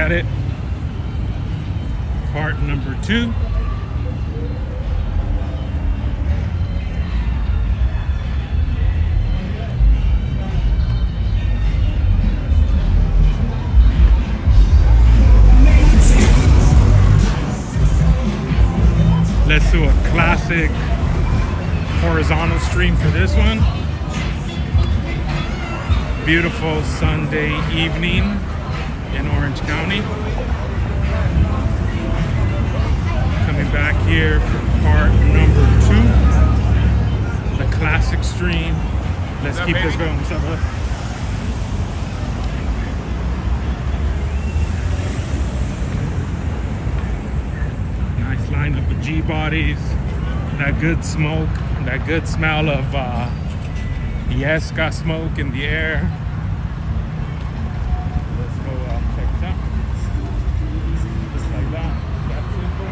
at it. Part number 2. Let's do a classic horizontal stream for this one. Beautiful Sunday evening in Orange County. Coming back here for part number 2. The classic stream. Let's keep this going. What's up, bud? Nice lineup of G-bodies. That good smoke. That good smell of yes, got smoke in the air. Let's go check this out. Just like that. That's simple.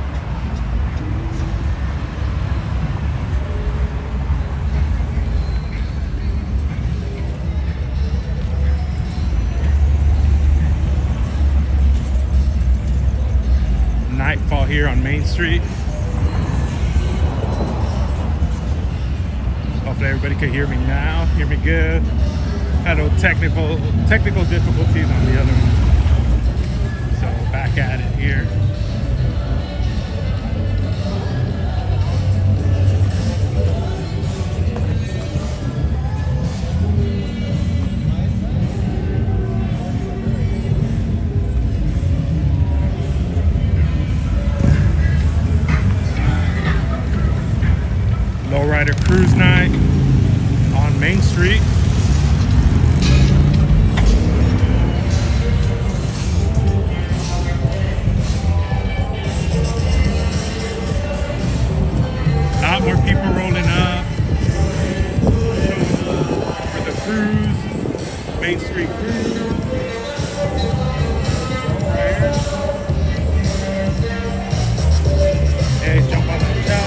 Nightfall here on Main Street. Hopefully everybody can hear me now. Hear me good. Had a technical difficulties on the other one. So back at it here. Lowrider Cruise Night on Main Street. A lot more people rolling up for the cruise, Main Street Cruise. Hey, jump on the top.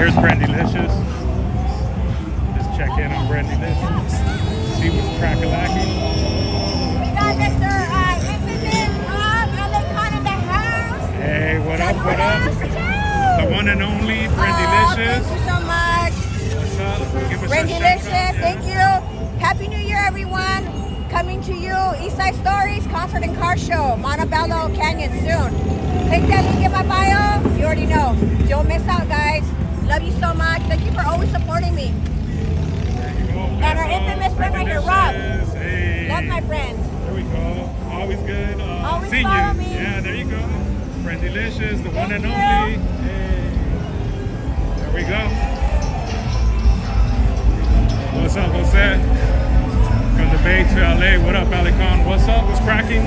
Here's Brandylicious. Just check in on Brandylicious. See what's crack-a-lacking. We got Mr. Infamous Alicon in the house. Hey, what up, what up? The one and only Brandylicious. Thank you so much. What's up? Give us Brandylicious, thank you. Happy New Year, everyone. Coming to you, Eastside Stories Concert and Car Show, Montebello Canyon soon. Click that link in my bio. You already know. Don't miss out, guys. Love you so much. Thank you for always supporting me. There you go. And our infamous friend right here, Rob. Hey. Love my friend. There we go. Always good. Always seeing follow you. me. Yeah, there you go. Brandylicious, the one and you. only. Hey. There we go. What's up, Jose? From the Bay to LA. What up, Alicon? What's up? What's cracking?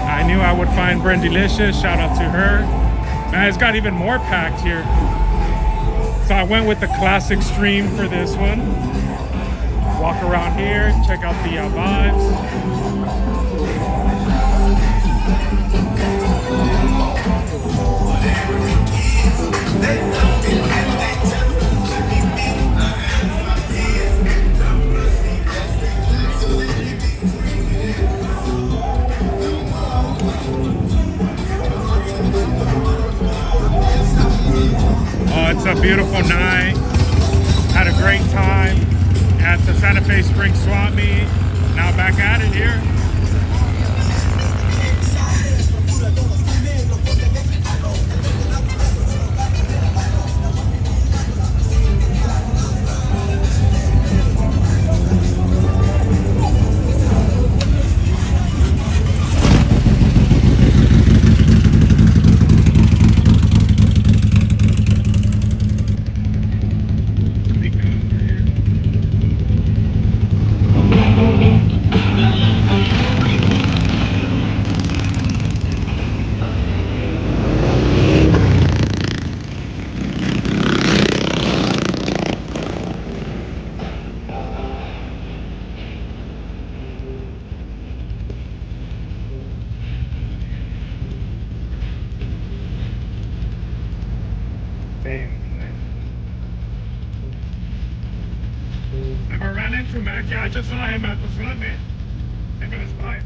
I knew I would find Brandylicious. Shout out to her. Man, it's got even more packed here. So I went with the classic stream for this one. Walk around here, check out the vibes. Oh, it's a beautiful night. Had a great time at the Santa Fe Spring Swap Meet. Now back at it here. Yeah, I just saw him at the FUNDAY. Him and his wife.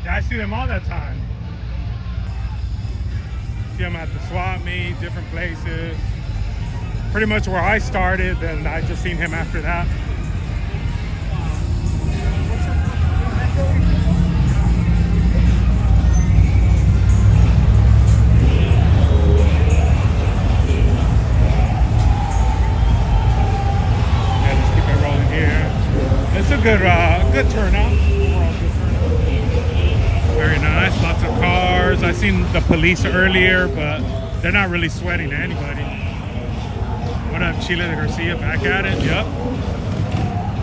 Yeah, I see them all that time. See them at the swap meet, different places. Pretty much where I started, and I just seen him after that. Yeah, let's keep it rolling here. It's a good turnout. Very nice, lots of cars. I seen the police earlier, but they're not really sweating to anybody. What up, Chile de Garcia? Back at it? Yep.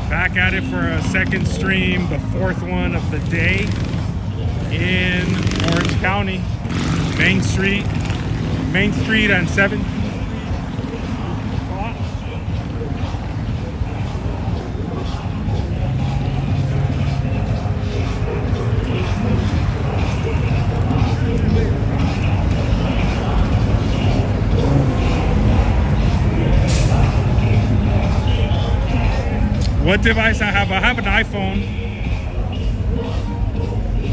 Back at it for a second stream, the fourth one of the day in Orange County. Main Street and 7th. What device I have? I have an iPhone.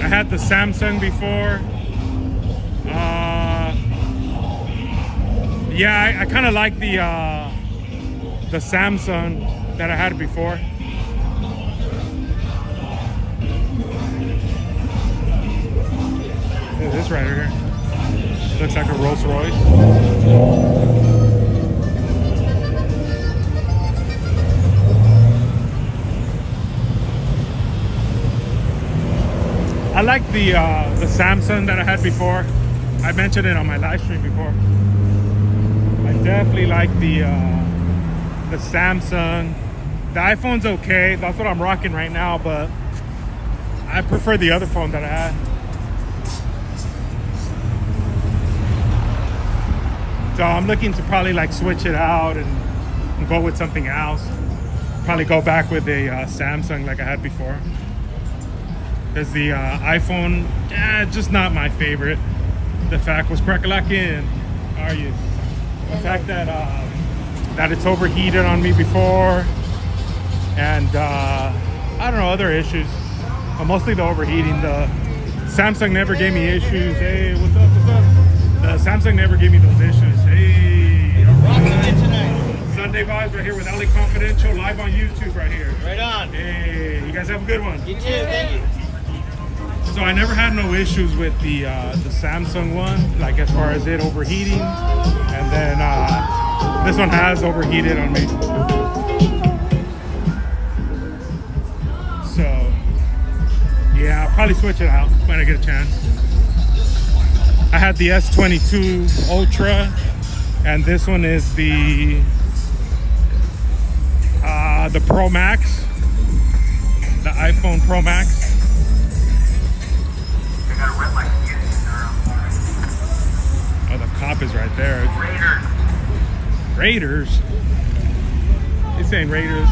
I had the Samsung before. Yeah, I kind of like the Samsung that I had before. This right here looks like a Rolls Royce. I like the Samsung that I had before. I mentioned it on my live stream before. I definitely like the Samsung. The iPhone's okay. That's what I'm rocking right now, but I prefer the other phone that I had. So I'm looking to probably like switch it out and go with something else. Probably go back with a Samsung like I had before. Because the iPhone, just not my favorite. The fact was crack-a-lackin'. How are you? The fact that it's overheated on me before, and I don't know, other issues. But mostly the overheating. The Samsung never gave me issues. Hey, what's up? What's up? The Samsung never gave me those issues. Hey, rocking it tonight. Sunday vibes right here with LA Confidential live on YouTube right here. Right on. Hey, you guys have a good one. You too. Thank you. So I never had no issues with the Samsung one, like as far as it overheating, and then this one has overheated on me. So yeah, I'll probably switch it out when I get a chance. I had the S22 Ultra, and this one is the Pro Max, the iPhone Pro Max. Oh, the cop is right there. Raiders. He's saying Raiders.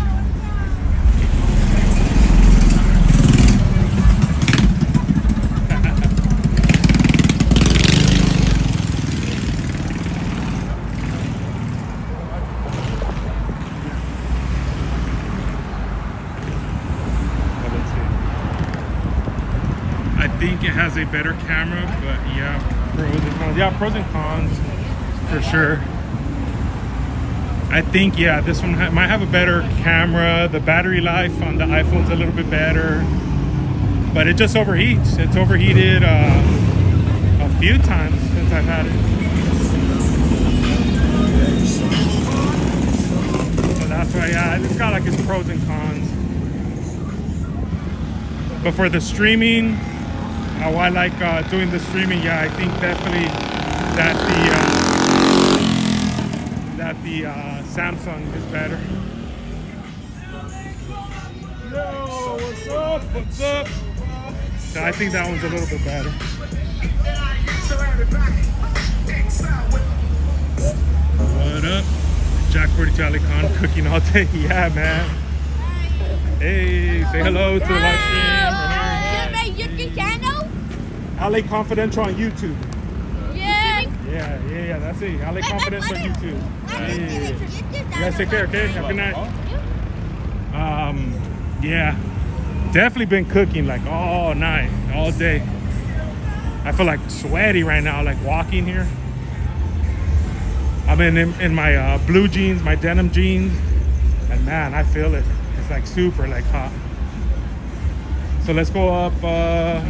I think it has a better camera, but yeah, pros and cons. Yeah, pros and cons for sure. I think, yeah, this one might have a better camera. The battery life on the iPhone's a little bit better, but it just overheats. It's overheated a few times since I've had it. So that's why, yeah, it's got like its pros and cons. But for the streaming, how I like doing the streaming, yeah, I think definitely that the Samsung is better. Yo, what's up? What's up? So I think that one's a little bit better. What up? Jack 42 Alicon cooking all day. Yeah, man. Hey, say hello to the live stream. You make YouTube channel? LA Confidential on YouTube. Yeah. Yeah, that's it. LA Confidential on YouTube. Hey. You guys take care, okay? Have a good night. Yeah, definitely been cooking like all night, all day. I feel like sweaty right now, like walking here. I'm in my blue jeans, my denim jeans, and man, I feel it. It's like super like hot. So let's go up. Well,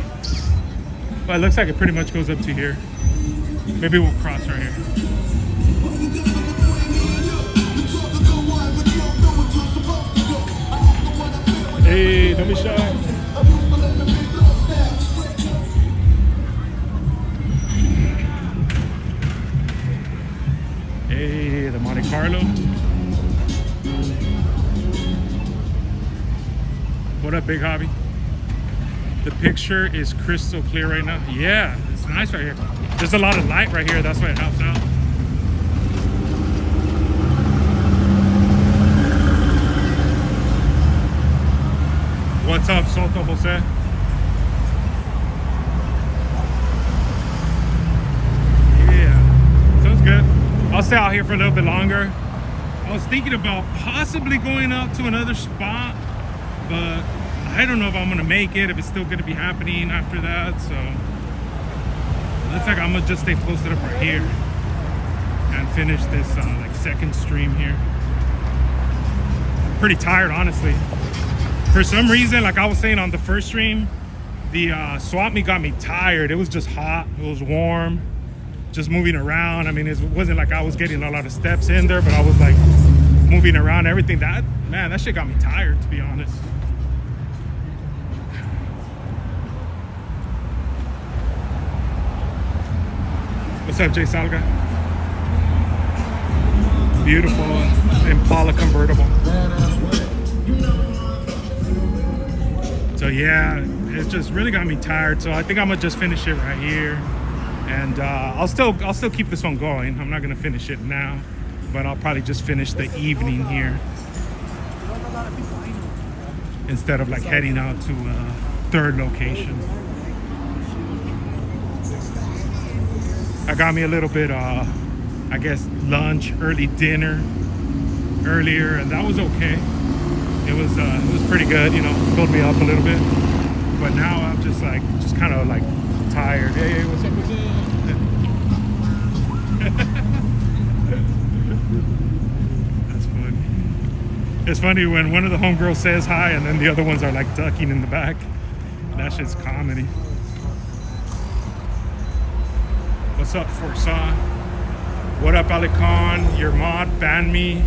it looks like it pretty much goes up to here. Maybe we'll cross right here. Hey, don't be shy. Hey, the Monte Carlo. What up, Big Hobby? The picture is crystal clear right now. Yeah, it's nice right here. There's a lot of light right here. That's why it helps out. What's up, Soto Jose? Yeah, sounds good. I'll stay out here for a little bit longer. I was thinking about possibly going out to another spot, but I don't know if I'm gonna make it, if it's still gonna be happening after that. So looks like I'm gonna just stay posted up right here and finish this like second stream here. I'm pretty tired, honestly. For some reason, like I was saying on the first stream, the swap meet got me tired. It was just hot, it was warm, just moving around. I mean, it wasn't like I was getting a lot of steps in there, but I was like moving around, everything. That shit got me tired, to be honest. What's up, Jay Salga? Beautiful Impala convertible. So yeah, it just really got me tired. So I think I'm gonna just finish it right here, and I'll still keep this one going. I'm not gonna finish it now, but I'll probably just finish the evening here instead of like heading out to a third location. I got me a little bit, I guess, lunch, early dinner earlier, and that was okay. It was pretty good, you know, filled me up a little bit. But now I'm just kind of like tired. Hey, what's up, what's up? That's funny. It's funny when one of the homegirls says hi and then the other ones are like ducking in the back. That shit's comedy. What's up, Forza? What up, Alicon? Your mod banned me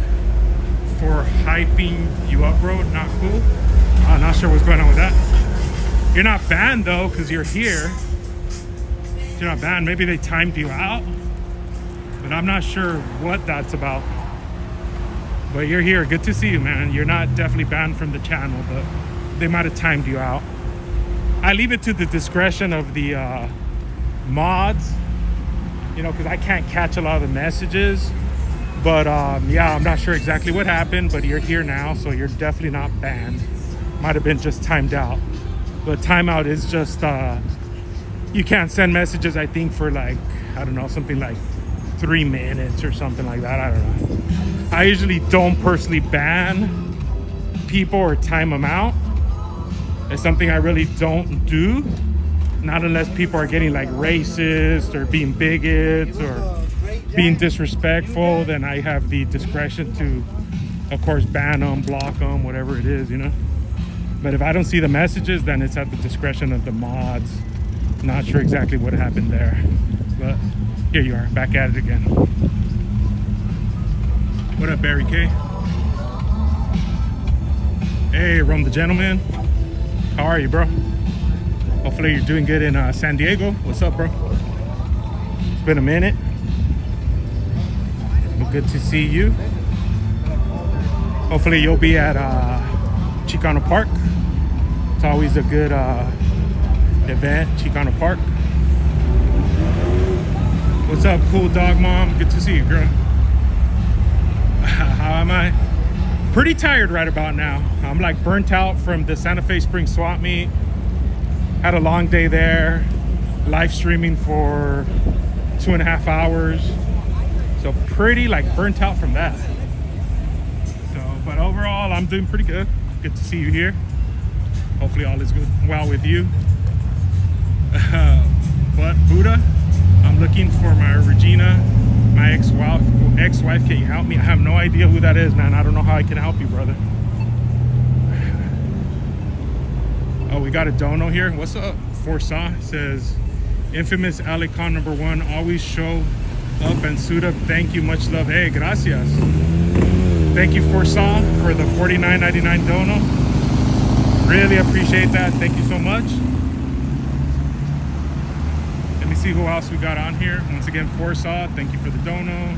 for hyping you up, bro. Not cool. I'm not sure what's going on with that. You're not banned though, because you're here. You're not banned. Maybe they timed you out, but I'm not sure what that's about. But you're here. Good to see you, man. You're not definitely banned from the channel, but they might have timed you out. I leave it to the discretion of the mods, you know, because I can't catch a lot of the messages. But yeah, I'm not sure exactly what happened, but you're here now, so you're definitely not banned. Might have been just timed out. But timeout is just, you can't send messages, I think, for like, I don't know, something like 3 minutes or something like that. I don't know. I usually don't personally ban people or time them out. It's something I really don't do. Not unless people are getting like racist or being bigots or being disrespectful, then I have the discretion to, of course, ban them, block them, whatever it is, you know. But if I don't see the messages, then it's at the discretion of the mods. Not sure exactly what happened there, but here you are, back at it again. What up, Barry K? Hey, Rum the Gentleman. How are you, bro? Hopefully you're doing good in San Diego. What's up, bro? It's been a minute. Well, good to see you. Hopefully you'll be at Chicano Park. It's always a good event, Chicano Park. What's up, cool dog mom? Good to see you, girl. How am I? Pretty tired right about now. I'm like burnt out from the Santa Fe Spring swap meet. Had a long day there. Live streaming for 2.5 hours. So pretty like burnt out from that. So, but overall, I'm doing pretty good. Good to see you here. Hopefully all is good, well with you. But Buddha, I'm looking for my Regina, my ex-wife. Can you help me? I have no idea who that is, man. I don't know how I can help you, brother. Oh, we got a dono here. What's up? Forsaw says, infamous Alicon #1, always show up and suit up. Thank you, much love. Hey, gracias. Thank you, Forsaw, for the $49.99 dono. Really appreciate that. Thank you so much. Let me see who else we got on here. Once again, Forsaw, thank you for the dono.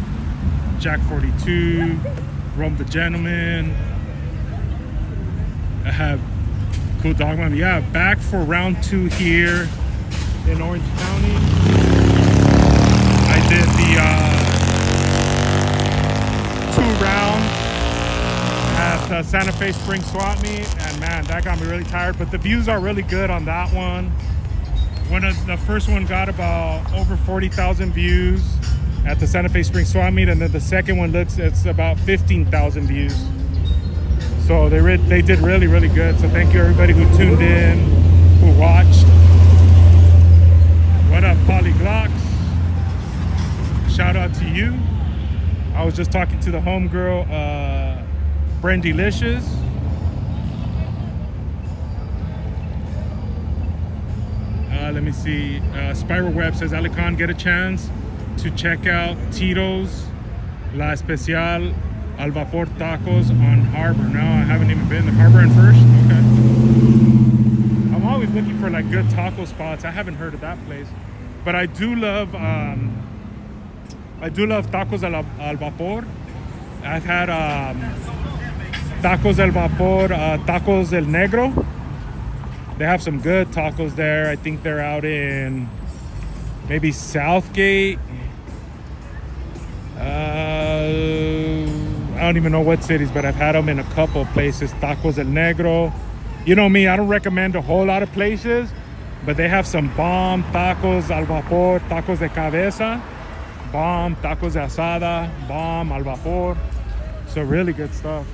Jack 42, Rome the Gentleman. I have cool dog mom. Yeah, back for round 2 here in Orange County. I did the 2 rounds at Santa Fe Spring Swap Meet, and man, that got me really tired. But the views are really good on that one. The first one got about over 40,000 views at the Santa Fe Spring Swap Meet, and then the second one it's about 15,000 views. So they did really, really good. So thank you everybody who tuned in, who watched. What up, Polyglocks? Shout out to you. I was just talking to the homegirl, Brandylicious. Let me see. Spiral Web says, Alicon, get a chance to check out Tito's La Especial Al Vapor Tacos on Harbor. No, I haven't even been to Harbor and First. Okay. I'm always looking for like good taco spots. I haven't heard of that place, but I do love tacos al vapor. I've had tacos al vapor, tacos el negro. They have some good tacos there. I think they're out in maybe Southgate. I don't even know what cities, but I've had them in a couple of places. Tacos el negro. You know me, I don't recommend a whole lot of places, but they have some bomb tacos al vapor, tacos de cabeza, bomb, tacos de asada, bomb al vapor. So really good stuff.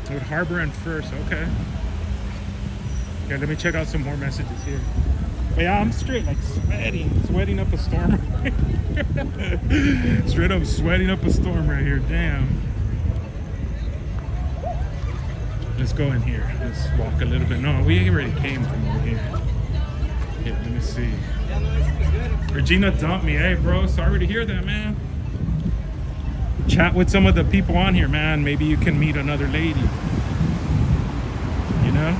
With Harbor and First, okay. Okay, let me check out some more messages here. But yeah, I'm straight like sweating up a storm. Straight up sweating up a storm right here. Damn. Let's go in here. Let's walk a little bit. No, we already came from over here. Okay, let me see. Regina dumped me. Hey, bro, sorry to hear that, man. Chat with some of the people on here, man. Maybe you can meet another lady. You know?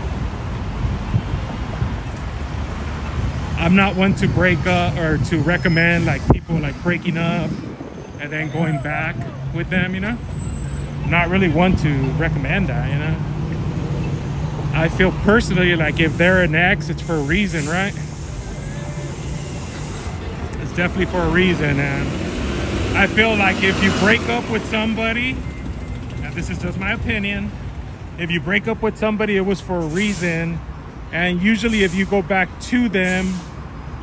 I'm not one to break up or to recommend like people like breaking up and then going back with them, you know? Not really one to recommend that, you know? I feel personally like if they're an ex, it's for a reason, right? It's definitely for a reason. And I feel like if you break up with somebody, and this is just my opinion, if you break up with somebody, it was for a reason. And usually if you go back to them,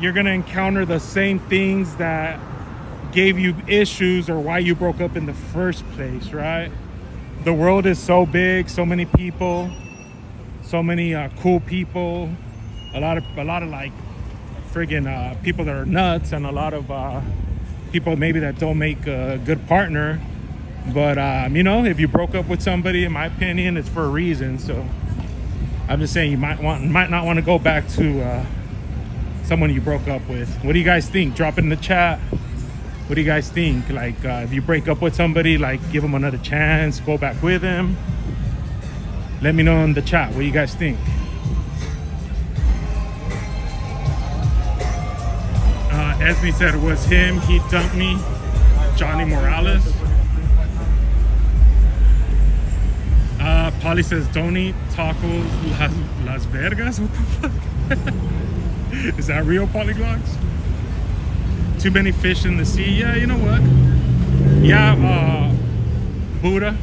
you're gonna encounter the same things that gave you issues or why you broke up in the first place, right? The world is so big, so many people, so many cool people, a lot of like friggin' people that are nuts, and a lot of people maybe that don't make a good partner. But you know, if you broke up with somebody, in my opinion, it's for a reason. So I'm just saying you might not want to go back to someone you broke up with. What do you guys think? Drop it in the chat. What do you guys think? Like if you break up with somebody, like give them another chance, go back with them. Let me know in the chat. What do you guys think? Esme said it was him. He dumped me. Johnny Morales. Polly says, don't eat tacos Las Vergas. What the fuck? Is that real, Polyglocks? too many fish in the sea. Yeah, you know what? Yeah, Buddha.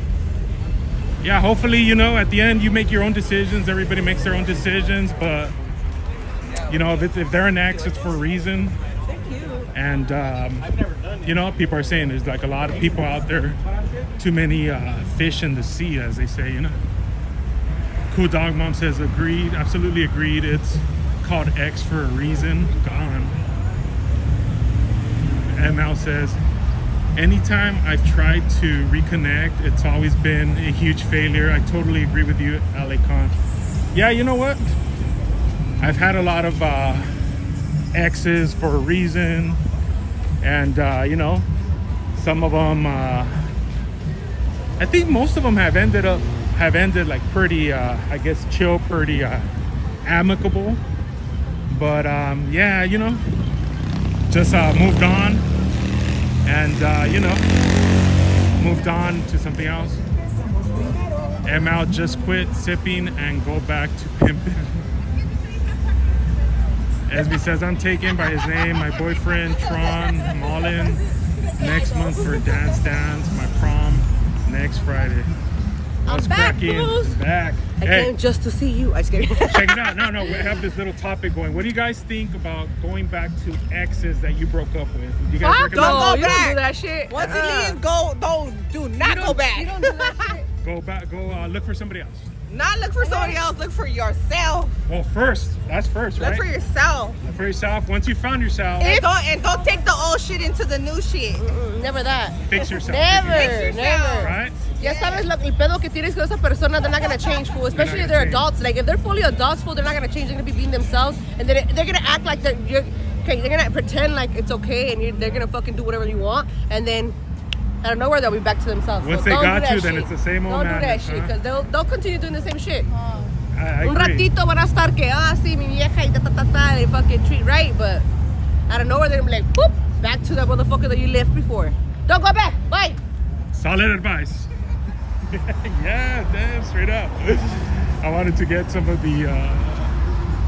Yeah, hopefully, you know, at the end you make your own decisions. Everybody makes their own decisions, but you know, if they're an ex, it's for a reason. And you know, people are saying there's like a lot of people out there, too many fish in the sea, as they say, you know. Cool Dog Mom says agreed, absolutely agreed. It's called X for a reason. Gone. ML says, anytime I've tried to reconnect, it's always been a huge failure. I totally agree with you, LA Con. Yeah, you know what? I've had a lot of exes for a reason, and you know, some of them, I think most of them have ended like pretty, I guess, chill, pretty amicable. But yeah, you know, just moved on, and you know, moved on to something else. ML just quit sipping and go back to pimping. Esby says, I'm taken by his name, my boyfriend Tron Mullen, next month for Dance, my prom next Friday. What's cracking? Back. I came just to see you. I scared. Check it out. No, we have this little topic going. What do you guys think about going back to exes that you broke up with? Do you guys Don't go recommend? back. Don't do that shit. Once it leaves, do not go back. You don't do that shit. Go back. Go look for somebody else. Not look for somebody else. Look for yourself. Well, that's first, right? Look for yourself. Look for yourself. Once you found yourself, And don't take the old shit into the new shit. Never that. fix yourself. Never. Right? Ya sabes el pedo que tienes con esa persona, they're not gonna change, fool. Especially if they're adults. Like if they're fully adults, fool, they're not gonna change. They're gonna be being themselves, and they're gonna act like they're gonna pretend like it's okay, and they're gonna fucking do whatever you want, and then out of nowhere they'll be back to themselves. Once So they don't got do that you, then shit. it's the same old Don't do that madness, shit, huh? because they'll continue doing the same shit. I Un agree. ratito van a estar que sí, mi vieja y ta, they fucking treat right, but out of nowhere they're gonna be like, boop, back to that motherfucker that you left before. Don't go back. Bye. Solid advice. Yeah, damn, straight up. I wanted to get some of the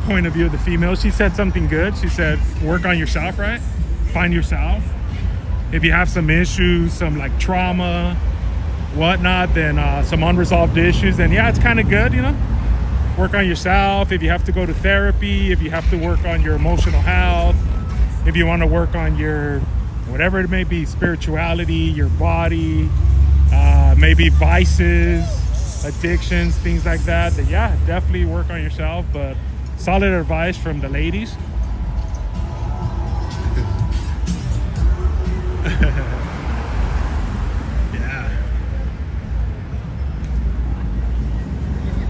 point of view of the female. She said something good. She said, work on yourself, right? Find yourself. If you have some issues, some like trauma, whatnot, then some unresolved issues, then yeah, it's kind of good, you know? Work on yourself. If you have to go to therapy, if you have to work on your emotional health, if you want to work on your, whatever it may be, spirituality, your body, maybe vices, addictions, things like that, then yeah, definitely work on yourself. But solid advice from the ladies. Yeah.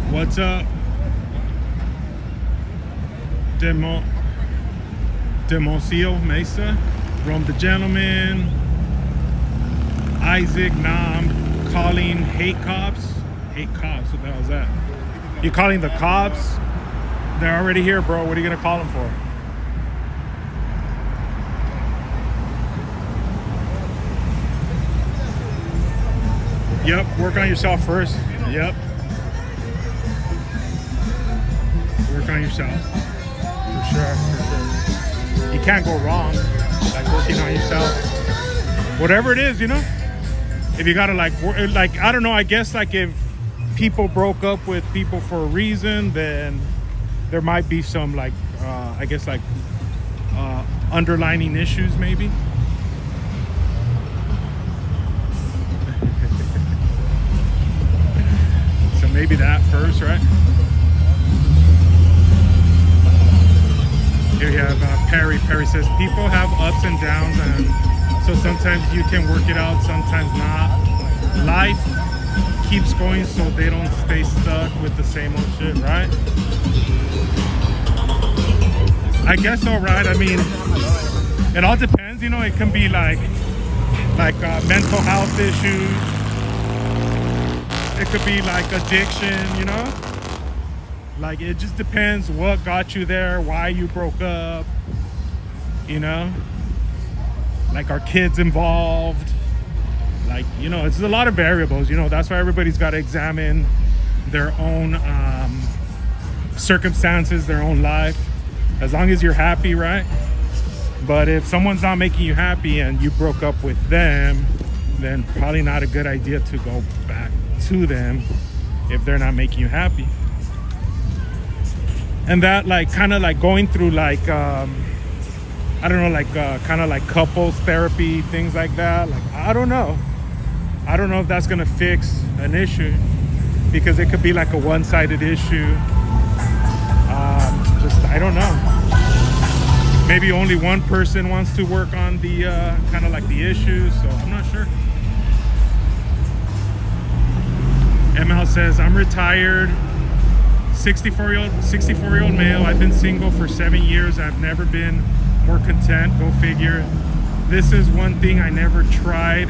What's up? Demoncio Mesa, Rome the Gentleman, Isaac, I'm calling hate cops. Hate cops, what the hell is that? You calling the cops? They're already here, bro. What are you gonna call them for? Yep, work on yourself first. Yep. Work on yourself. For sure. You can't go wrong, like working on yourself. Whatever it is, you know? If you gotta like, I don't know, I guess like if people broke up with people for a reason, then there might be some like, I guess like underlining issues maybe. So maybe that first, right? Here you have Perry. Perry says, people have ups and downs, and so sometimes you can work it out, sometimes not. Life keeps going so they don't stay stuck with the same old shit, right? I guess so, right? I mean, it all depends, you know, it can be like mental health issues. It could be like addiction, you know? Like, it just depends what got you there, why you broke up, you know? Like, are kids involved? Like, you know, it's a lot of variables, you know? That's why everybody's got to examine their own circumstances, their own life. As long as you're happy, right? But if someone's not making you happy and you broke up with them, then probably not a good idea to go back to them if they're not making you happy. And that like kind of like going through like I don't know, like kind of like couples therapy, things like that. Like I don't know if that's gonna fix an issue, because it could be like a one-sided issue. Just I don't know. Maybe only one person wants to work on the kind of like the issues, so I'm not sure. ML says, I'm retired, 64-year-old male. I've been single for 7 years. I've never been more content. Go figure. This is one thing I never tried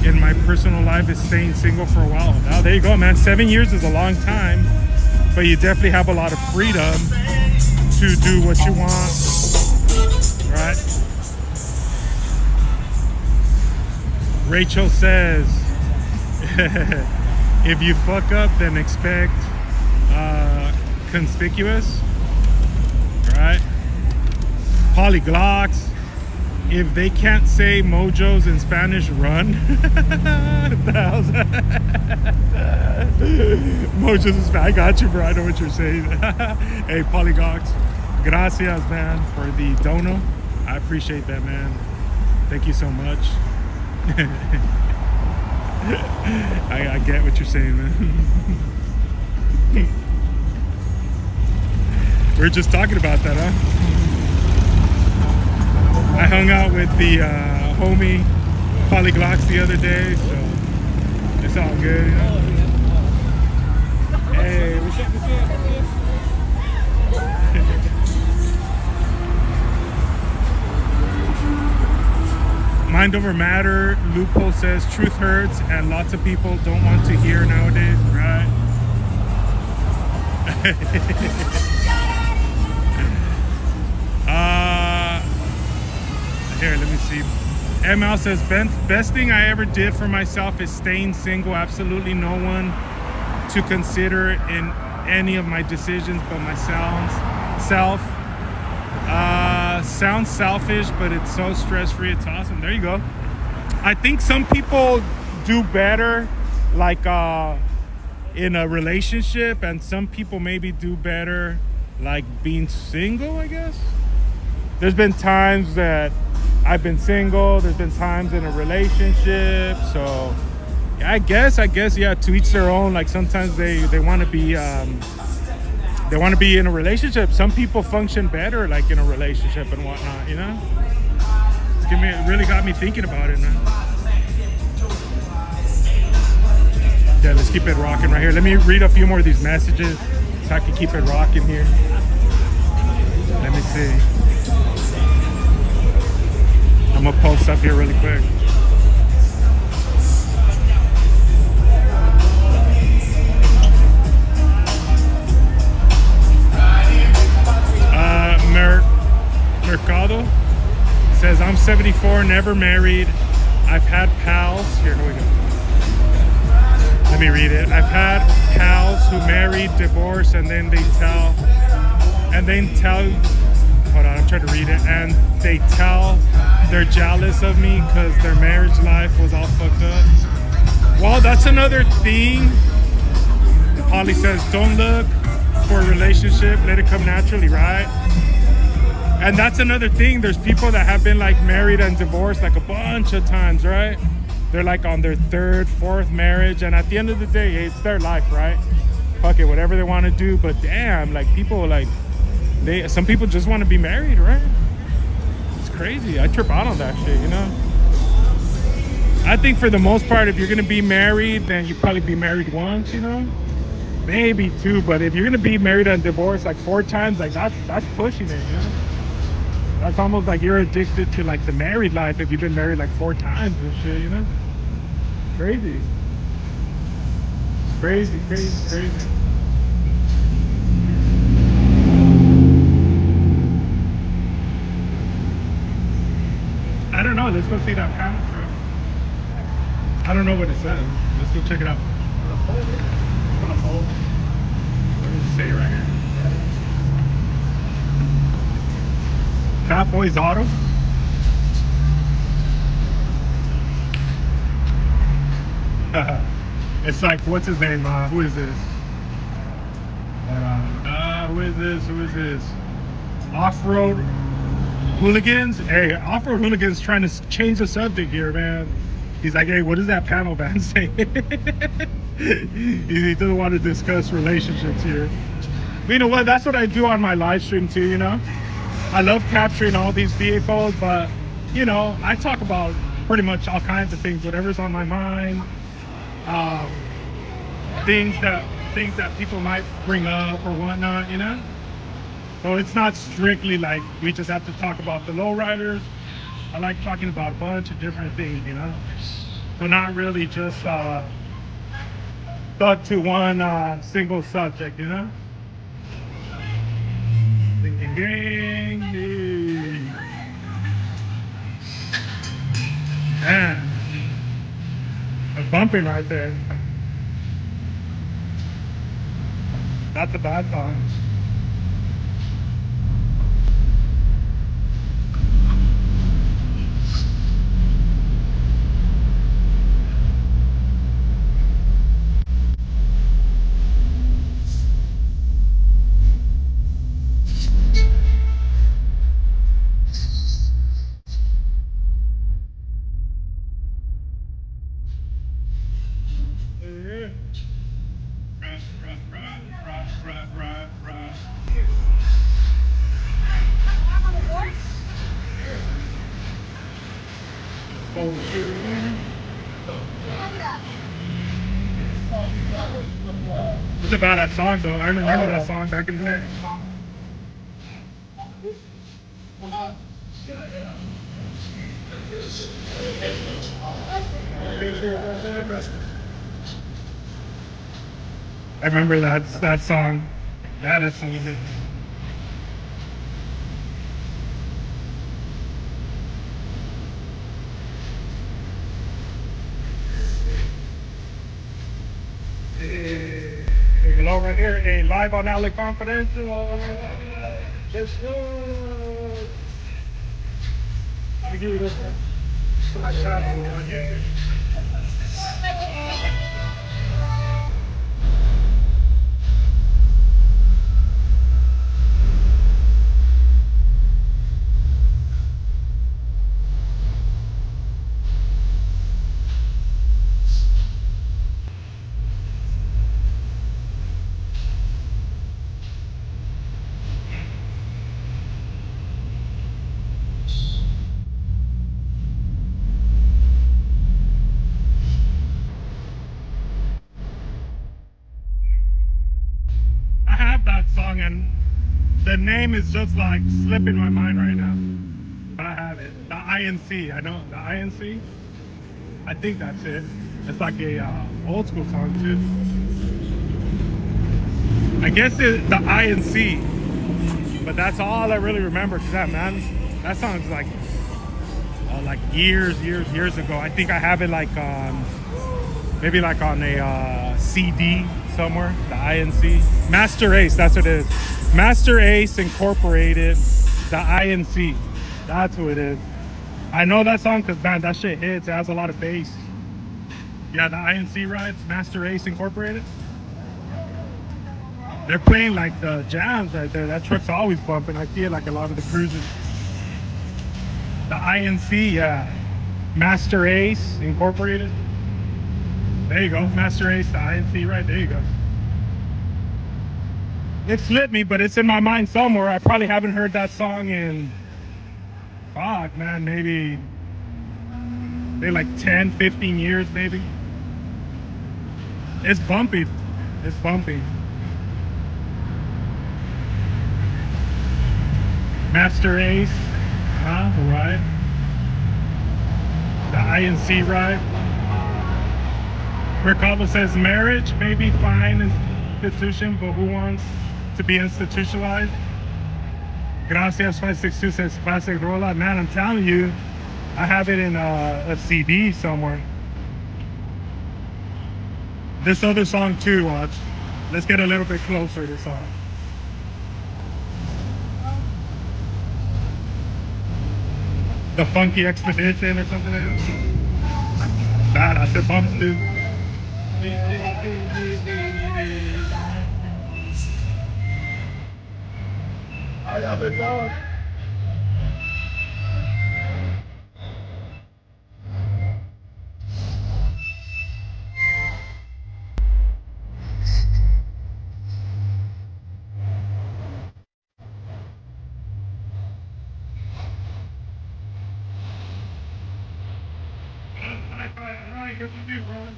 in my personal life, is staying single for a while. Now there you go, man. 7 years is a long time, but you definitely have a lot of freedom to do what you want, right? Rachel says, if you fuck up, then expect conspicuous, right? Polyglots, if they can't say mojos in Spanish, run. What the hell's that? Mojos in Spanish. I got you, bro. I know what you're saying. Hey, polyglots, gracias, man, for the dono. I appreciate that, man. Thank you so much. I get what you're saying, man. We were just talking about that, huh? I hung out with the homie Polyglots the other day, so it's all good, you know? Hey, what's up, Mind over matter, Loophole says, truth hurts and lots of people don't want to hear nowadays, right? Here, let me see. ML says, best thing I ever did for myself is staying single. Absolutely no one to consider in any of my decisions but myself. Sounds selfish, but it's so stress-free. It's awesome. There you go. I think some people do better like in a relationship, and some people maybe do better like being single, I guess. There's been times that I've been single, there's been times in a relationship, so yeah, I guess yeah, to each their own. Like sometimes they want to be in a relationship. Some people function better like in a relationship and whatnot, you know? It really got me thinking about it, man. Yeah, let's keep it rocking right here. Let me read a few more of these messages so I can keep it rocking here. Let me see. I'm gonna post up here really quick. Mercado says, I'm 74, never married. I've had pals. Here we go. Let me read it. I've had pals who married, divorced, and then tell, hold on, I'm trying to read it. And they tell they're jealous of me because their marriage life was all fucked up. Well, that's another thing. Holly says, don't look for a relationship, let it come naturally, right? And that's another thing. There's people that have been like married and divorced like a bunch of times, right? They're like on their third, fourth marriage, and at the end of the day, it's their life, right? Fuck it, whatever they want to do. But damn, like people like some people just want to be married, right? It's crazy. I trip out on that shit, you know? I think for the most part, if you're gonna be married, then you probably be married once, you know? Maybe two, but if you're gonna be married and divorced like 4 times, like that's pushing it, you know? That's almost like you're addicted to like the married life if you've been married like 4 times and shit, you know? Crazy. Crazy. I don't know. Let's go see that panel truck. I don't know what it says. Let's go check it out. What does it say right here? Fat Boys Auto. It's like, what's his name? Who is this? Who is this? Who is this? Off-road hooligans. Hey, off-road hooligans trying to change the subject here, man. He's like, hey, what does that panel band say? He doesn't want to discuss relationships here. But you know what? That's what I do on my live stream too, you know? I love capturing all these vehicles, but, you know, I talk about pretty much all kinds of things, whatever's on my mind. Things that people might bring up or whatnot, you know? So it's not strictly like we just have to talk about the lowriders. I like talking about a bunch of different things, you know? So not really just stuck to one single subject, you know? Thinking gang, hey. Man, a bumping right there. That's a bad song. Right. It's about that song though. I remember that song back in the day. I remember that song. That is something. Hey, hello right here. Hey, live on LA Confidential. Let's go. Let me give you this one. My channel on YouTube. I have that song and the name is just like slipping my mind right now. But I have it. The INC. I know the INC. I think that's it. It's like a old school song too. I guess it's the INC. But that's all I really remember. Cause that that song's like years ago. I think I have it like maybe like on a CD somewhere. The INC. Master Ace. That's what it is. Master Ace Incorporated. The INC. That's who it is. I know that song because, man, that shit hits. It has a lot of bass. Yeah, the INC rides, Master Ace Incorporated. They're playing like the jams right there. That truck's always bumping. I see it like a lot of the cruisers. The INC, yeah. Master Ace Incorporated. There you go. Master Ace, the INC, right there you go. It slipped me, but it's in my mind somewhere. I probably haven't heard that song in, fuck, man, maybe like 10, 15 years, maybe. It's bumpy. It's bumpy. Master Ace, right? The INC ride. Ricardo says marriage may be fine institution, but who wants to be institutionalized? Gracias 562 says classic rolla. Man, I'm telling you, I have it in a CD somewhere. This other song too, watch. Let's get a little bit closer to this song. The Funky Expedition or something like that. That's a bump too. I have a dog. Alright, good to do, brother.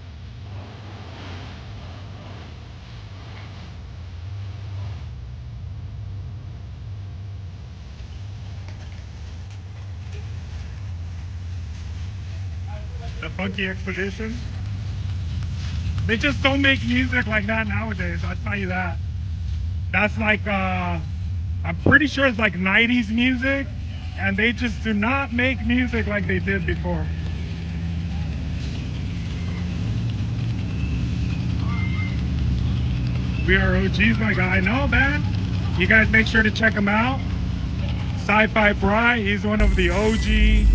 The Funky Expedition. They just don't make music like that nowadays, I'll tell you that. That's like, I'm pretty sure it's like 90s music, and they just do not make music like they did before. We are OGs, my guy. No, man. You guys make sure to check him out. Sci-Fi Bry, he's one of the OG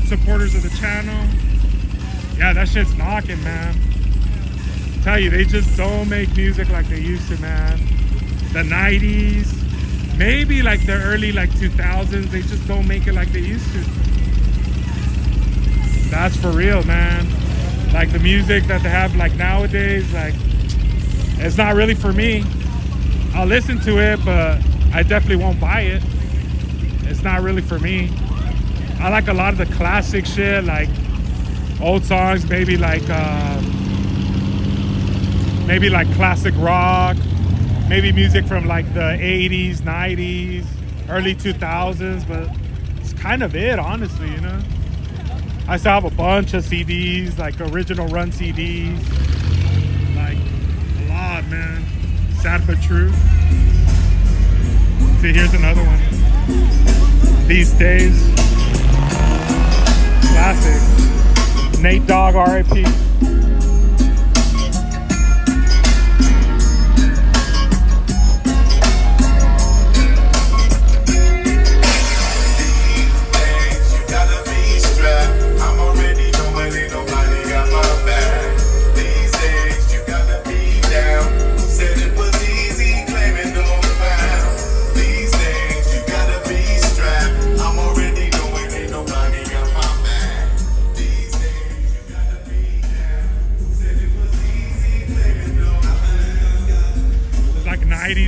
supporters of the channel. Yeah, that shit's knocking, man. Tell you, they just don't make music like they used to, man. The 90s, maybe like the early like 2000s, they just don't make it like they used to. That's for real, man. Like the music that they have like nowadays, like it's not really for me. I'll listen to it, but I definitely won't buy it. It's not really for me. I like a lot of the classic shit, like old songs, maybe like classic rock, maybe music from like the 80s, 90s, early 2000s, but it's kind of it, honestly, you know? I still have a bunch of CDs, like original run CDs, like a lot, man. Sad but true. See, here's another one. These Days. Classic. Nate Dogg, R.I.P.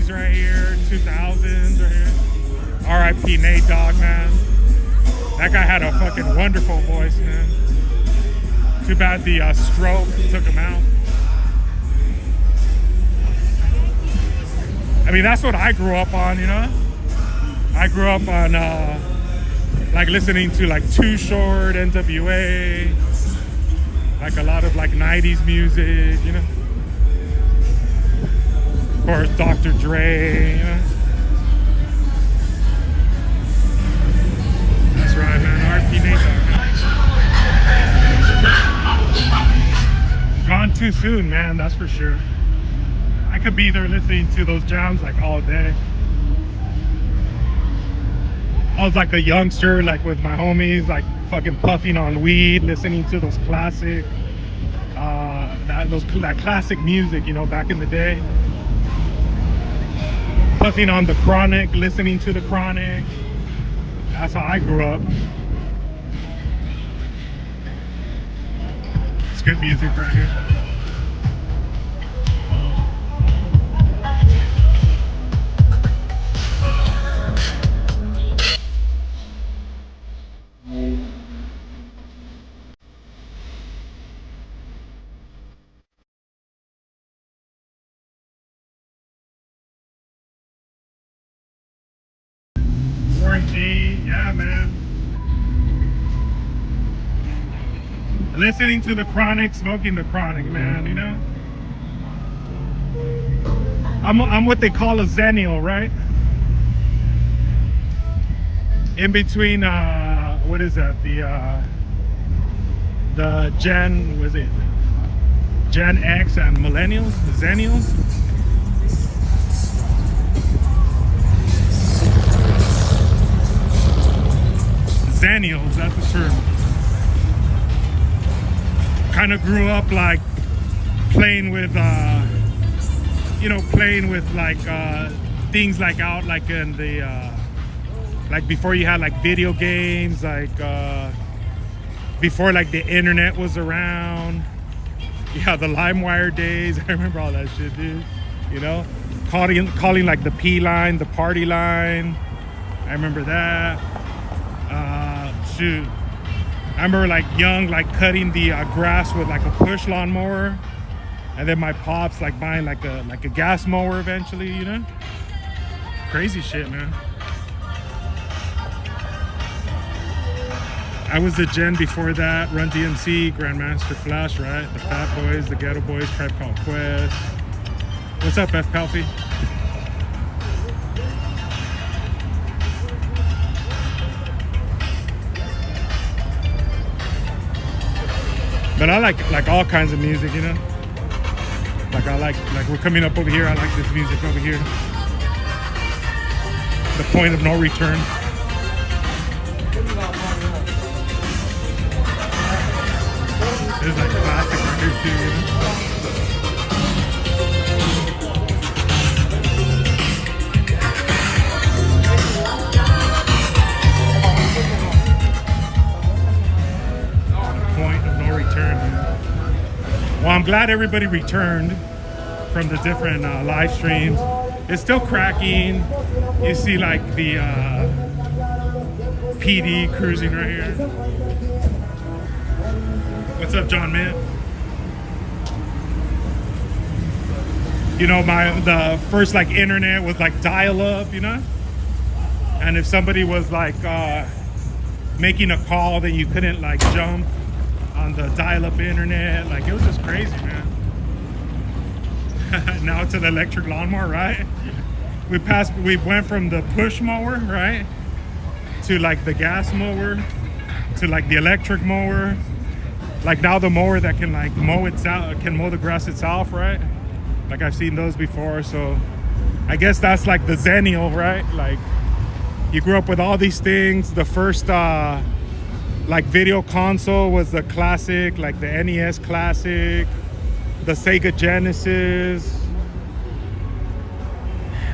Right here, 2000s right here. R.I.P. Nate Dogg, man. That guy had a fucking wonderful voice, man. Too bad the stroke took him out. I mean, that's what I grew up on, you know? I grew up on like listening to like Too Short, NWA, like a lot of like 90s music, you know? Of course, Dr. Dre, you know? That's right, man. R.I.P. Nate Dogg, man. Gone too soon, man, that's for sure. I could be there listening to those jams like all day. I was like a youngster, like with my homies, like fucking puffing on weed, listening to those classic, that classic music, you know, back in the day. Puffing on the Chronic, listening to the Chronic. That's how I grew up. It's good music right here. Yeah, man. Listening to the Chronic, smoking the Chronic, man, you know? I'm what they call a zenial, right? In between, what is that? The Gen, was it? Gen X and Millennials? The Zennials? Zenials, that's the term. Kind of grew up like playing with playing with like things like out like in the like before you had like video games, like before like the internet was around. Yeah, the LimeWire days. I remember all that shit, dude. You know, calling like the P line, the party line. I remember that. Shoot, I remember like young, like cutting the grass with like a push lawnmower, and then my pops like buying like a gas mower eventually. You know, crazy shit, man. I was the gen before that. Run DMC, Grandmaster Flash, right? The Fat Boys, the Ghetto Boys, Tribe Called Quest. What's up, F. Palfy? But I like all kinds of music, you know? Like I like we're coming up over here. I like this music over here. The Point of No Return. There's like classic records too, you know? Point of no return, man. Well, I'm glad everybody returned from the different live streams. It's still cracking. You see like the PD cruising right here. What's up, John, man? You know, the first like internet was like dial-up, you know? And if somebody was like making a call, then you couldn't like jump on the dial-up internet. Like, it was just crazy, man. Now to the electric lawnmower, right? We went from the push mower, right? To like the gas mower, to like the electric mower. Like now the mower that can like mow itself, can mow the grass itself, right? Like I've seen those before. So I guess that's like the zenial, right? Like you grew up with all these things. The first like video console was the classic, like the NES Classic, the Sega Genesis,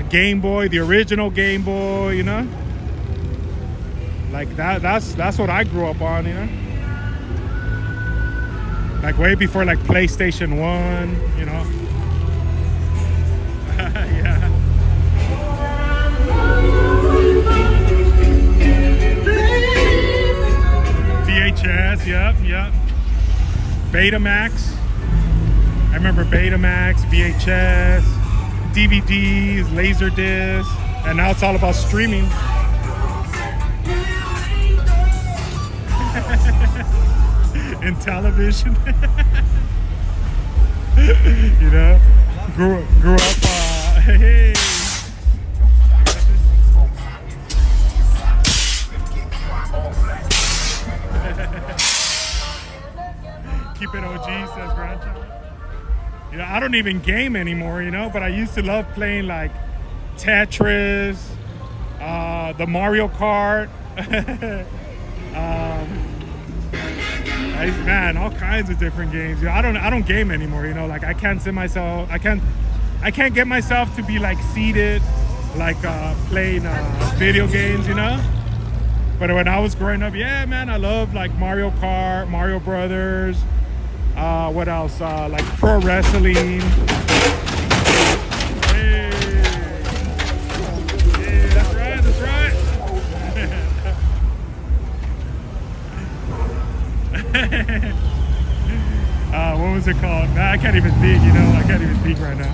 Game Boy, the original Game Boy, you know? Like that's what I grew up on, you know? Like way before like PlayStation 1, you know? Yeah. VHS, yep. Betamax. I remember Betamax, VHS, DVDs, Laserdisc, and now it's all about streaming. In television. You know, grew up hey. Keep it OG, says grandchild. You know, I don't even game anymore, you know, but I used to love playing like Tetris, the Mario Kart. Man, all kinds of different games. You know, I don't game anymore, you know, like I can't get myself to be like seated like playing video games, you know. But when I was growing up, yeah, man, I loved like Mario Kart, Mario Brothers, what else, like pro wrestling. Hey, yeah, that's right. What was it called? I can't even think, you know, I can't even think right now.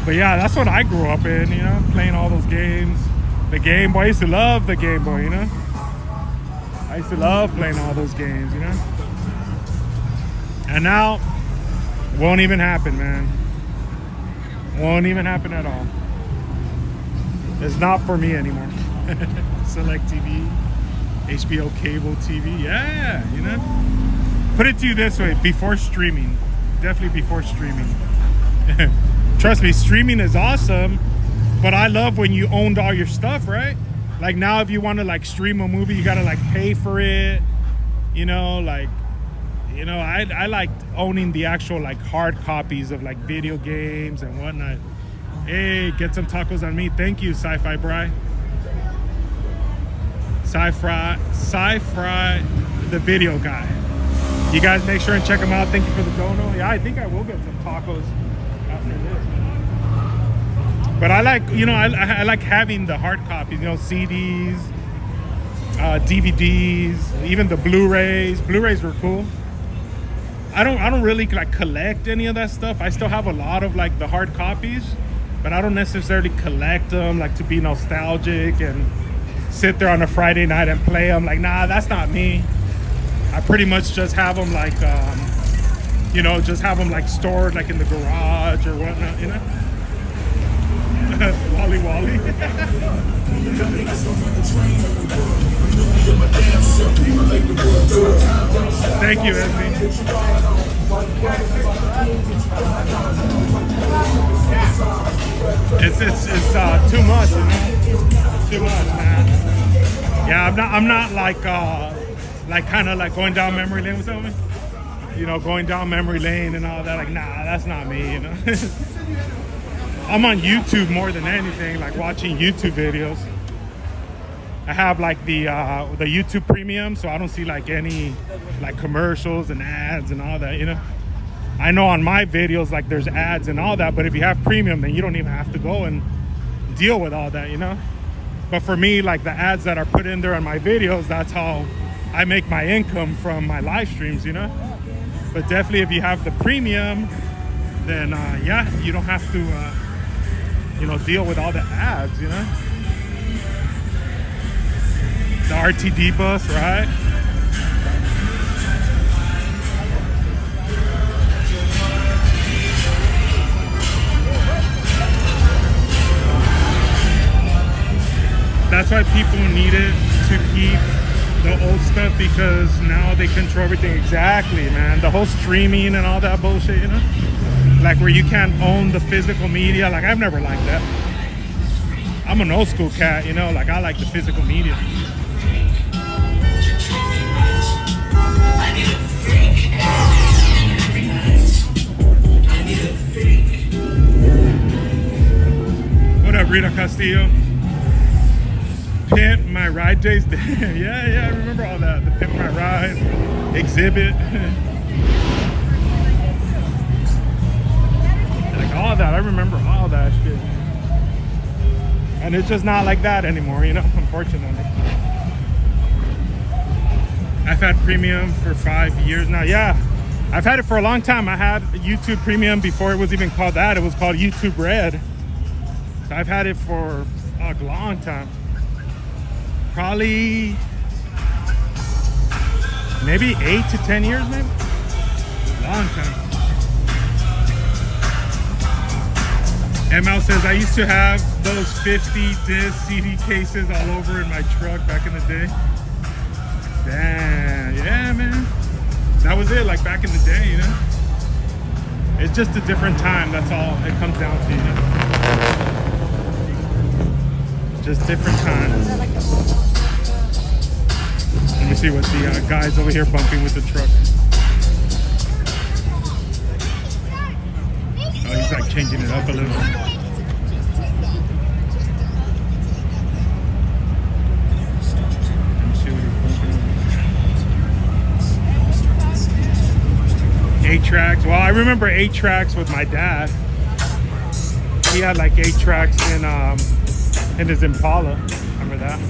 But yeah, that's what I grew up in, you know, playing all those games. The Game Boy, I used to love the Game Boy, you know. I used to love playing all those games, you know. And now, won't even happen, man. Won't even happen at all. It's not for me anymore. Select TV, HBO cable TV, yeah, you know. Put it to you this way, before streaming. Definitely before streaming. Trust me, streaming is awesome, but I love when you owned all your stuff, right? Like now if you want to like stream a movie, you gotta like pay for it, you know, like You know, I like owning the actual like hard copies of like video games and whatnot. Hey, get some tacos on me. Thank you, Sci-Fi Bri. Sci-Fi, the video guy. You guys make sure and check him out. Thank you for the dono. Yeah, I think I will get some tacos after this. But I like, you know, I like having the hard copies, you know, CDs, DVDs, even the Blu-rays. Blu-rays were cool. I don't really like collect any of that stuff. I still have a lot of like the hard copies, but I don't necessarily collect them like to be nostalgic and sit there on a Friday night and play them. Like, nah, that's not me. I pretty much just have them like, you know, just have them like stored like in the garage or whatnot, you know? Wally. Thank you, Esme. It's too much, you know? Too much, man. Yeah, I'm not like kind of like going down memory lane with something. You know, going down memory lane and all that. Like, nah, that's not me, you know? I'm on YouTube more than anything, like watching YouTube videos. I have like the YouTube Premium, so I don't see like any like commercials and ads and all that, you know. I know on my videos like there's ads and all that, but if you have Premium, then you don't even have to go and deal with all that, you know. But for me, like the ads that are put in there on my videos, that's how I make my income from my live streams, you know. But definitely if you have the Premium, then yeah, you don't have to you know, deal with all the ads, you know. The RTD bus, right? That's why people need it to keep the old stuff, because now they control everything. Exactly, man. The whole streaming and all that bullshit, you know? Like where you can't own the physical media. Like I've never liked that. I'm an old school cat, you know? Like I like the physical media. What up, Rita Castillo? Pimp My Ride days. yeah, I remember all that. The Pimp My Ride, Exhibit. Like all that. I remember all that shit. And it's just not like that anymore, you know, unfortunately. I've had Premium for 5 years now. Yeah, I've had it for a long time. I had YouTube Premium before it was even called that. It was called YouTube Red. So I've had it for a long time. Probably maybe 8 to 10 years, maybe. Long time. ML says, I used to have those 50 disc CD cases all over in my truck back in the day. Damn, yeah, man. That was it, like back in the day, you know? It's just a different time, that's all it comes down to, you know? Just different times. Let me see what the guys over here bumping with the truck. Oh, he's like changing it up a little. Let me see what he's bumping. 8 tracks. Well, I remember 8 tracks with my dad. He had like 8 tracks in his Impala. Remember that?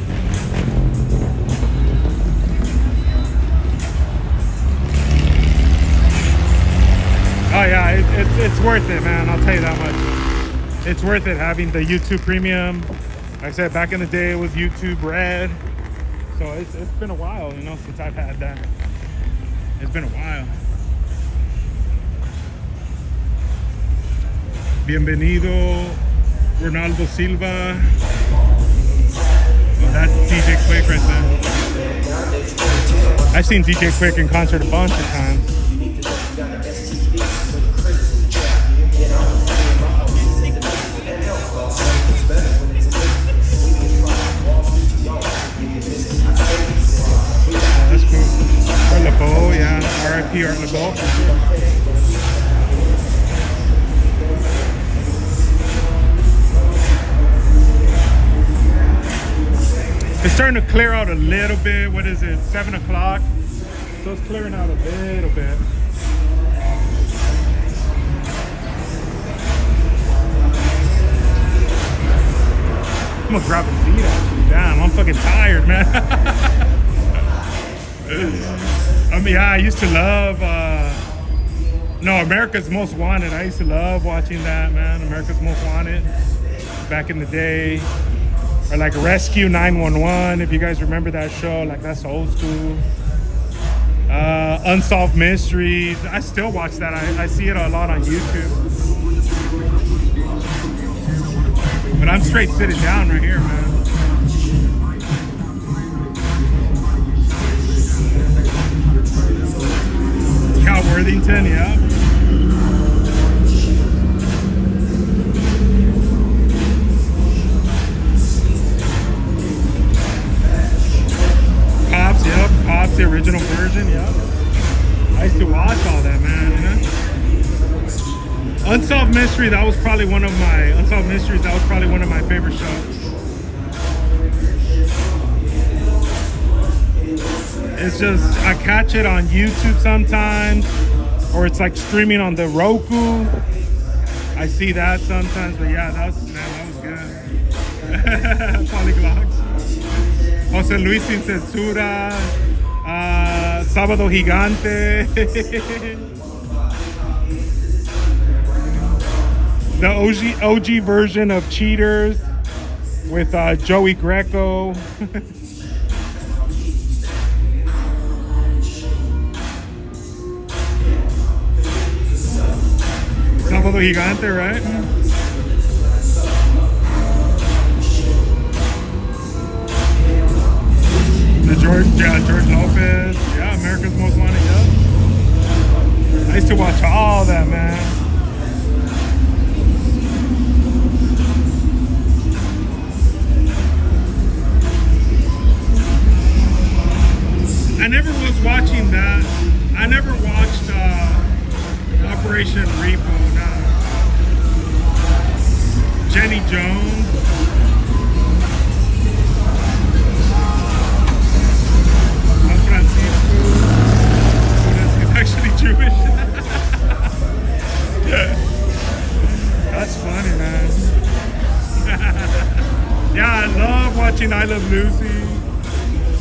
Oh yeah, it's worth it, man. I'll tell you that much. It's worth it having the YouTube Premium. Like I said, back in the day it was YouTube Red. So it's been a while, you know, since I've had that. It's been a while. Bienvenido, Ronaldo Silva. Oh, that's DJ Quick right there. I've seen DJ Quick in concert a bunch of times. That's cool. Or LeBeau, yeah. R.I.P. Art It's starting to clear out a little bit. What is it? 7 o'clock. So it's clearing out a little bit. I'm gonna grab a seat actually. Damn, I'm fucking tired, man. I mean, I used to love America's Most Wanted. I used to love watching that, man. America's Most Wanted back in the day. Or like Rescue 911, if you guys remember that show, like that's old school. Unsolved Mysteries. I still watch that. I see it a lot on YouTube. But I'm straight sitting down right here, man. Cal Worthington, yeah. Pops, yep. Pops, the original version, yep. I used to watch all that, man, you know? Unsolved Mysteries, that was probably one of my favorite shows. It's just, I catch it on YouTube sometimes, or it's like streaming on the Roku. I see that sometimes, but yeah, that was good. Polyglots. Jose Luis Sin Censura, Sábado Gigante. The OG version of Cheaters with Joey Greco. Sábado Gigante, right? George Lopez. Yeah, America's Most Wanted, yeah. I used to watch all that, man. I never was watching that. I never watched Operation Repo, no. Jenny Jones. San Francisco. He's actually Jewish. That's funny, man. Yeah, I love watching I Love Lucy.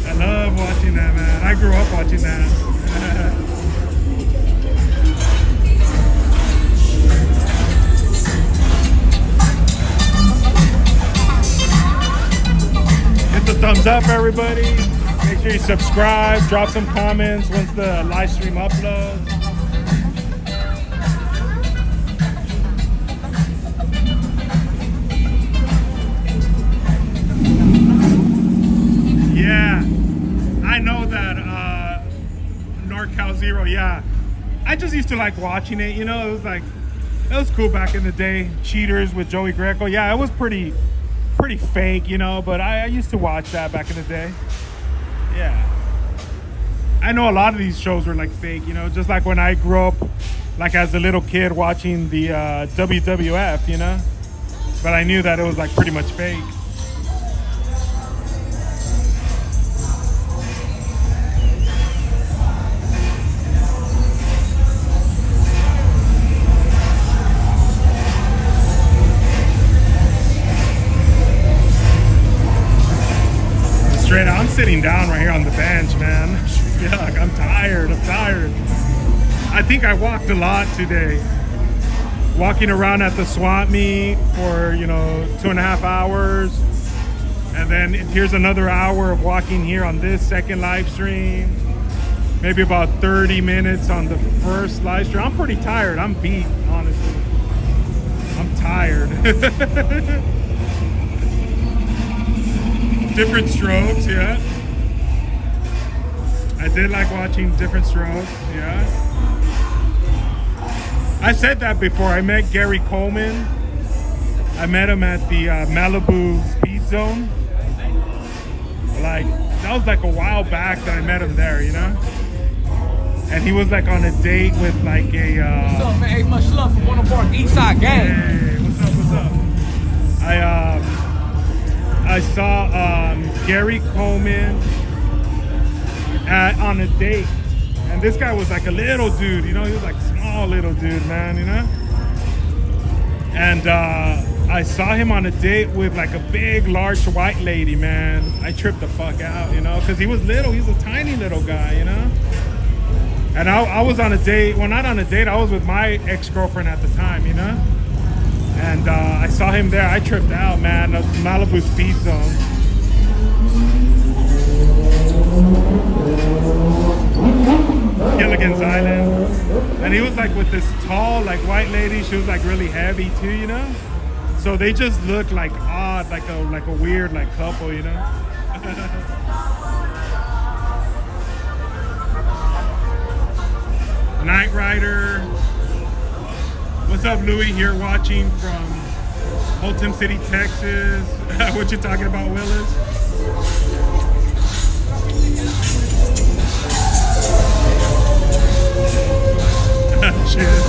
I love watching that, man. I grew up watching that. Hit the thumbs up, everybody. Make sure you subscribe, drop some comments once the live stream uploads. Yeah, I know that NorCal Zero, yeah. I just used to like watching it, you know, it was cool back in the day. Cheaters with Joey Greco, yeah, it was pretty fake, you know, but I used to watch that back in the day. Yeah. I know a lot of these shows were like fake, you know, just like when I grew up, like as a little kid watching the WWF, you know, but I knew that it was like pretty much fake. I'm sitting down right here on the bench, man. Yeah, like I'm tired. I think I walked a lot today. Walking around at the swap meet for, 2.5 hours. And then here's another hour of walking here on this second live stream. Maybe about 30 minutes on the first live stream. I'm pretty tired. I'm beat, honestly. I'm tired. Different Strokes, yeah. I did like watching Different Strokes, yeah. I said that before. I met Gary Coleman. I met him at the Malibu Speed Zone. Like, that was like a while back that I met him there, you know? And he was like on a date with like a... What's up, man? Hey, much love from one of our Eastside gang. Hey, what's up? I saw Gary Coleman on a date. And this guy was like a little dude, you know, he was like small little dude, man, you know? And I saw him on a date with like a big, large white lady, man. I tripped the fuck out, you know, because he was little, he was a tiny little guy, you know? And I was on a date, well, not on a date, I was with my ex-girlfriend at the time, you know? And I saw him there, I tripped out, man, the Malibu Speed Zone. Gilligan's Island. And he was like with this tall, like white lady, she was like really heavy too, you know? So they just looked like odd, like a weird like couple, you know? Knight Rider. What's up, Louis? Here watching from Holton City, Texas. What you talking about, Willis? Cheers.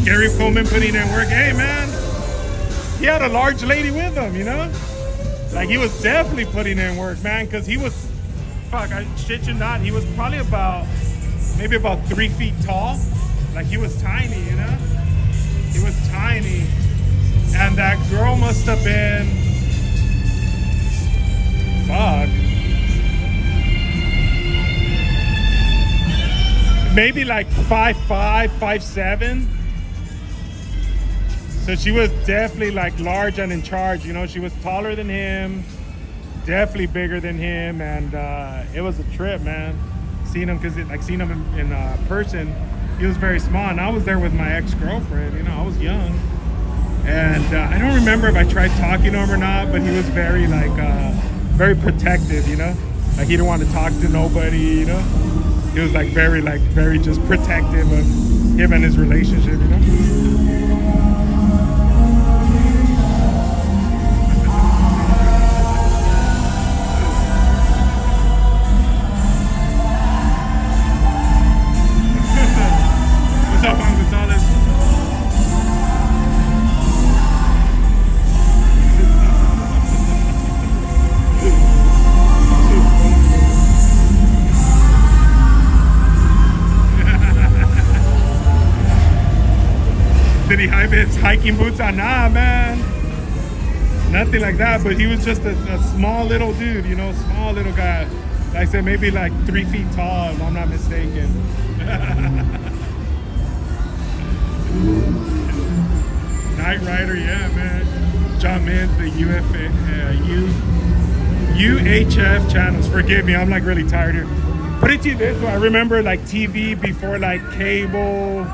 Gary Coleman putting in work. Hey, man. He had a large lady with him, you know? Like, he was definitely putting in work, man, because he was, fuck, I shit you not, he was probably maybe about 3 feet tall. Like, he was tiny, you know? He was tiny. And that girl must have been, fuck, maybe like 5'5", 5'7". So she was definitely like large and in charge, you know. She was taller than him, definitely bigger than him, and it was a trip, man. Seeing him, seeing him in person, he was very small, and I was there with my ex-girlfriend, you know. I was young, and I don't remember if I tried talking to him or not, but he was very very protective, you know. Like, he didn't want to talk to nobody, you know. He was very just protective of him and his relationship, you know. Did he have his hiking boots on? Nah, man. Nothing like that, but he was just a small little dude, you know, small little guy. Like I said, maybe like 3 feet tall, if I'm not mistaken. Knight Rider, yeah, man. John Mint, the UHF channels. Forgive me, I'm like really tired here. Put it to you this way, I remember like TV before like cable,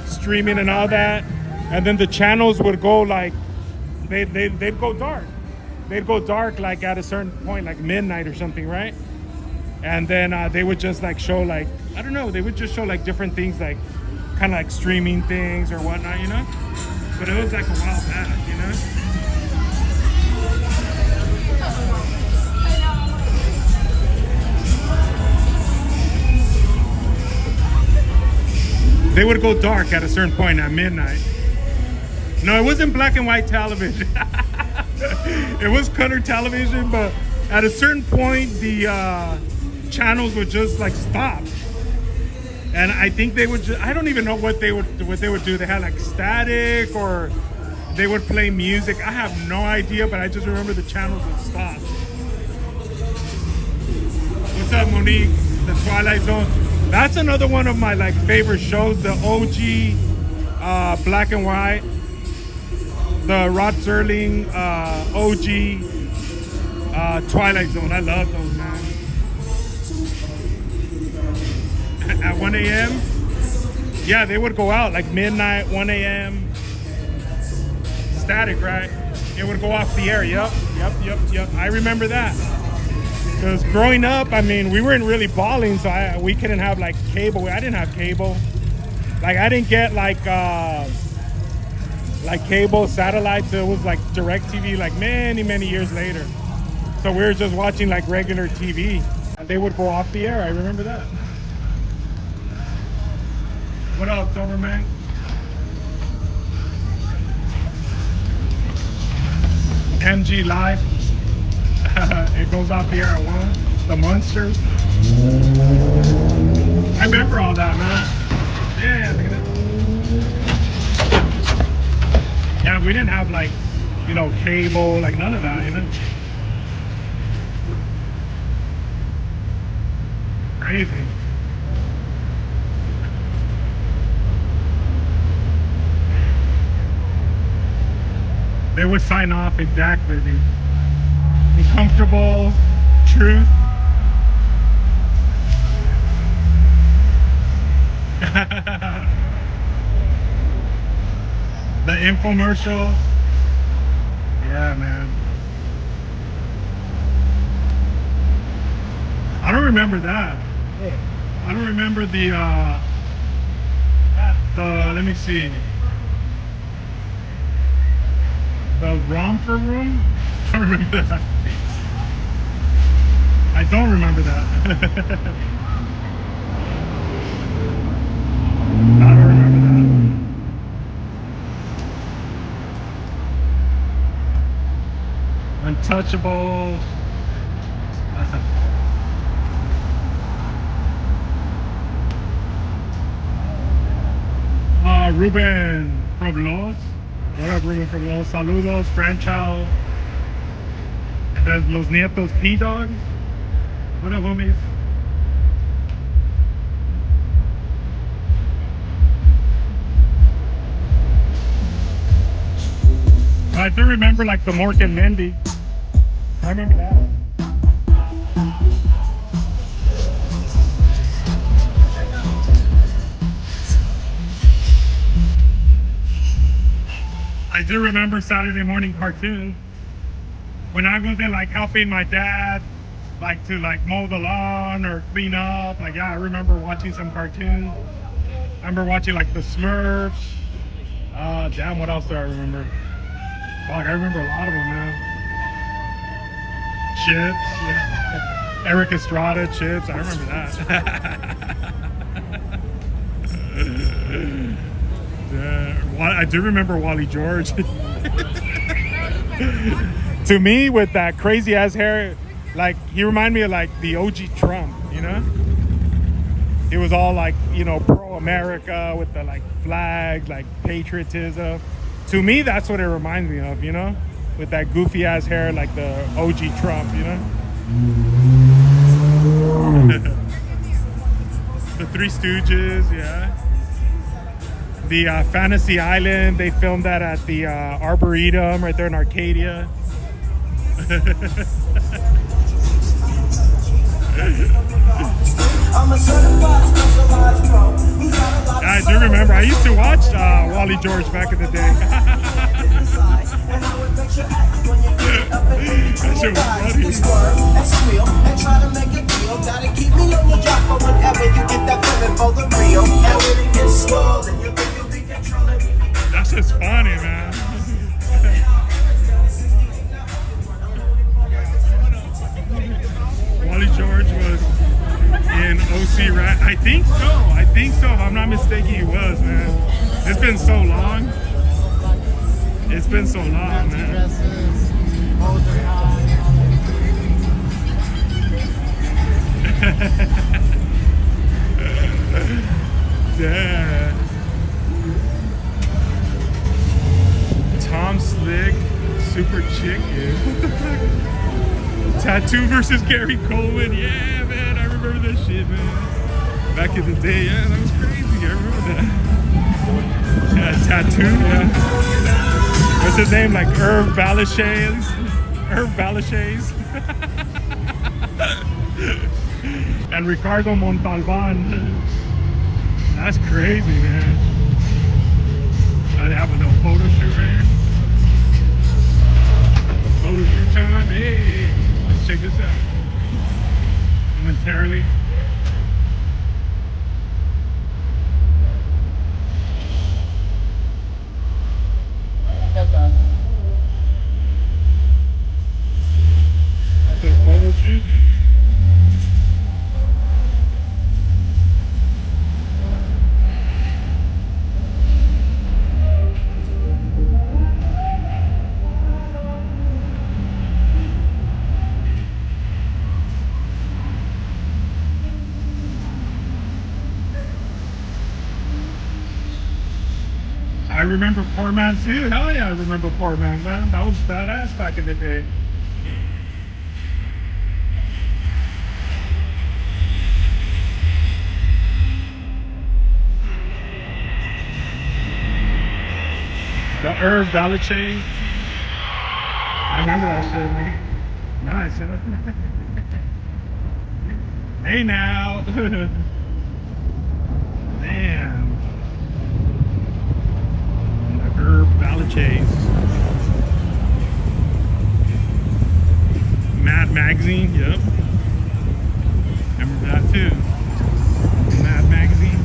streaming and all that, and then the channels would go like they'd go dark. They'd go dark like at a certain point, like midnight or something, right? And then they would just like show like, I don't know, they would just show like different things, like kind of like streaming things or whatnot, you know. But it was like a while back, you know. They would go dark at a certain point at midnight. No, it wasn't black and white television. It was color television, but at a certain point, the channels would just like stop. And I think they would just, I don't even know what they would do. They had like static, or they would play music. I have no idea, but I just remember the channels would stop. What's up, Monique? The Twilight Zone. That's another one of my like favorite shows, the OG black and white, the Rod Serling OG Twilight Zone. I love those, man. At 1 a.m. Yeah, they would go out like midnight, 1 a.m. Static, right? It would go off the air. Yep. I remember that. Because growing up, I mean, we weren't really balling, so we couldn't have like cable. I didn't have cable. Like, I didn't get like cable, satellite. So it was like direct TV like many years later. So we were just watching like regular TV. they would go off the air. I remember that. What up, Silverman? MG Live. It goes off the air at 1. The Monsters. I remember all that, man. Yeah, look at that. Yeah, we didn't have like, you know, cable, like none of that, you know. Crazy. They would sign off exactly. Uncomfortable, truth. The infomercial. Yeah, man. I don't remember that. I don't remember the let me see. The romper room? I don't remember that. I don't remember that. I don't remember that. Untouchables. Ruben from Los. What up, Ruben from Los? Saludos, Franchao. There's Los Nietos P-Dogs. What up, homies? I do remember like the Mork and Mindy. I remember that. I do remember Saturday morning cartoons. When I was in like helping my dad, like to like mow the lawn or clean up, like yeah, I remember watching some cartoons. I remember watching like the Smurfs. Damn, what else do I remember? Fuck, I remember a lot of them, man. Chips, yeah. Eric Estrada, Chips, I remember that. I do remember Wally George. To me, with that crazy ass hair, like he reminded me of like the OG Trump, you know? It was all like, you know, pro-America with the like flag, like patriotism. To me, that's what it reminds me of, you know? With that goofy ass hair, like the OG Trump, you know? The Three Stooges, yeah. The Fantasy Island, they filmed that at the Arboretum right there in Arcadia. I do remember, I used to watch Wally George back in the day. That shit was funny. That's just funny, man. Wally George was in OC Rat. I think so. If I'm not mistaken, he was, man. It's been so long. It's been so long, man. Yeah. Tom Slick, Super Chicken. Tattoo versus Gary Coleman. Yeah, man, I remember that shit, man. Back in the day, yeah, that was crazy. I remember that. Yeah, Tattoo, yeah. What's his name? Like Irv Balachaise? Irv Balachaise. And Ricardo Montalban. That's crazy, man. I have a little photo shoot right here. Photo shoot time. Hey, let's check this out. Momentarily. That's a photo shoot. remember Poor Man too. Hell yeah, I remember Poor Man, man. That was badass back in the day. The Herb Valiche. I remember that shit, man. Nice, huh? Hey now. Damn. The Herb Valiches. Mad Magazine, yep. I remember that too. Mad Magazine.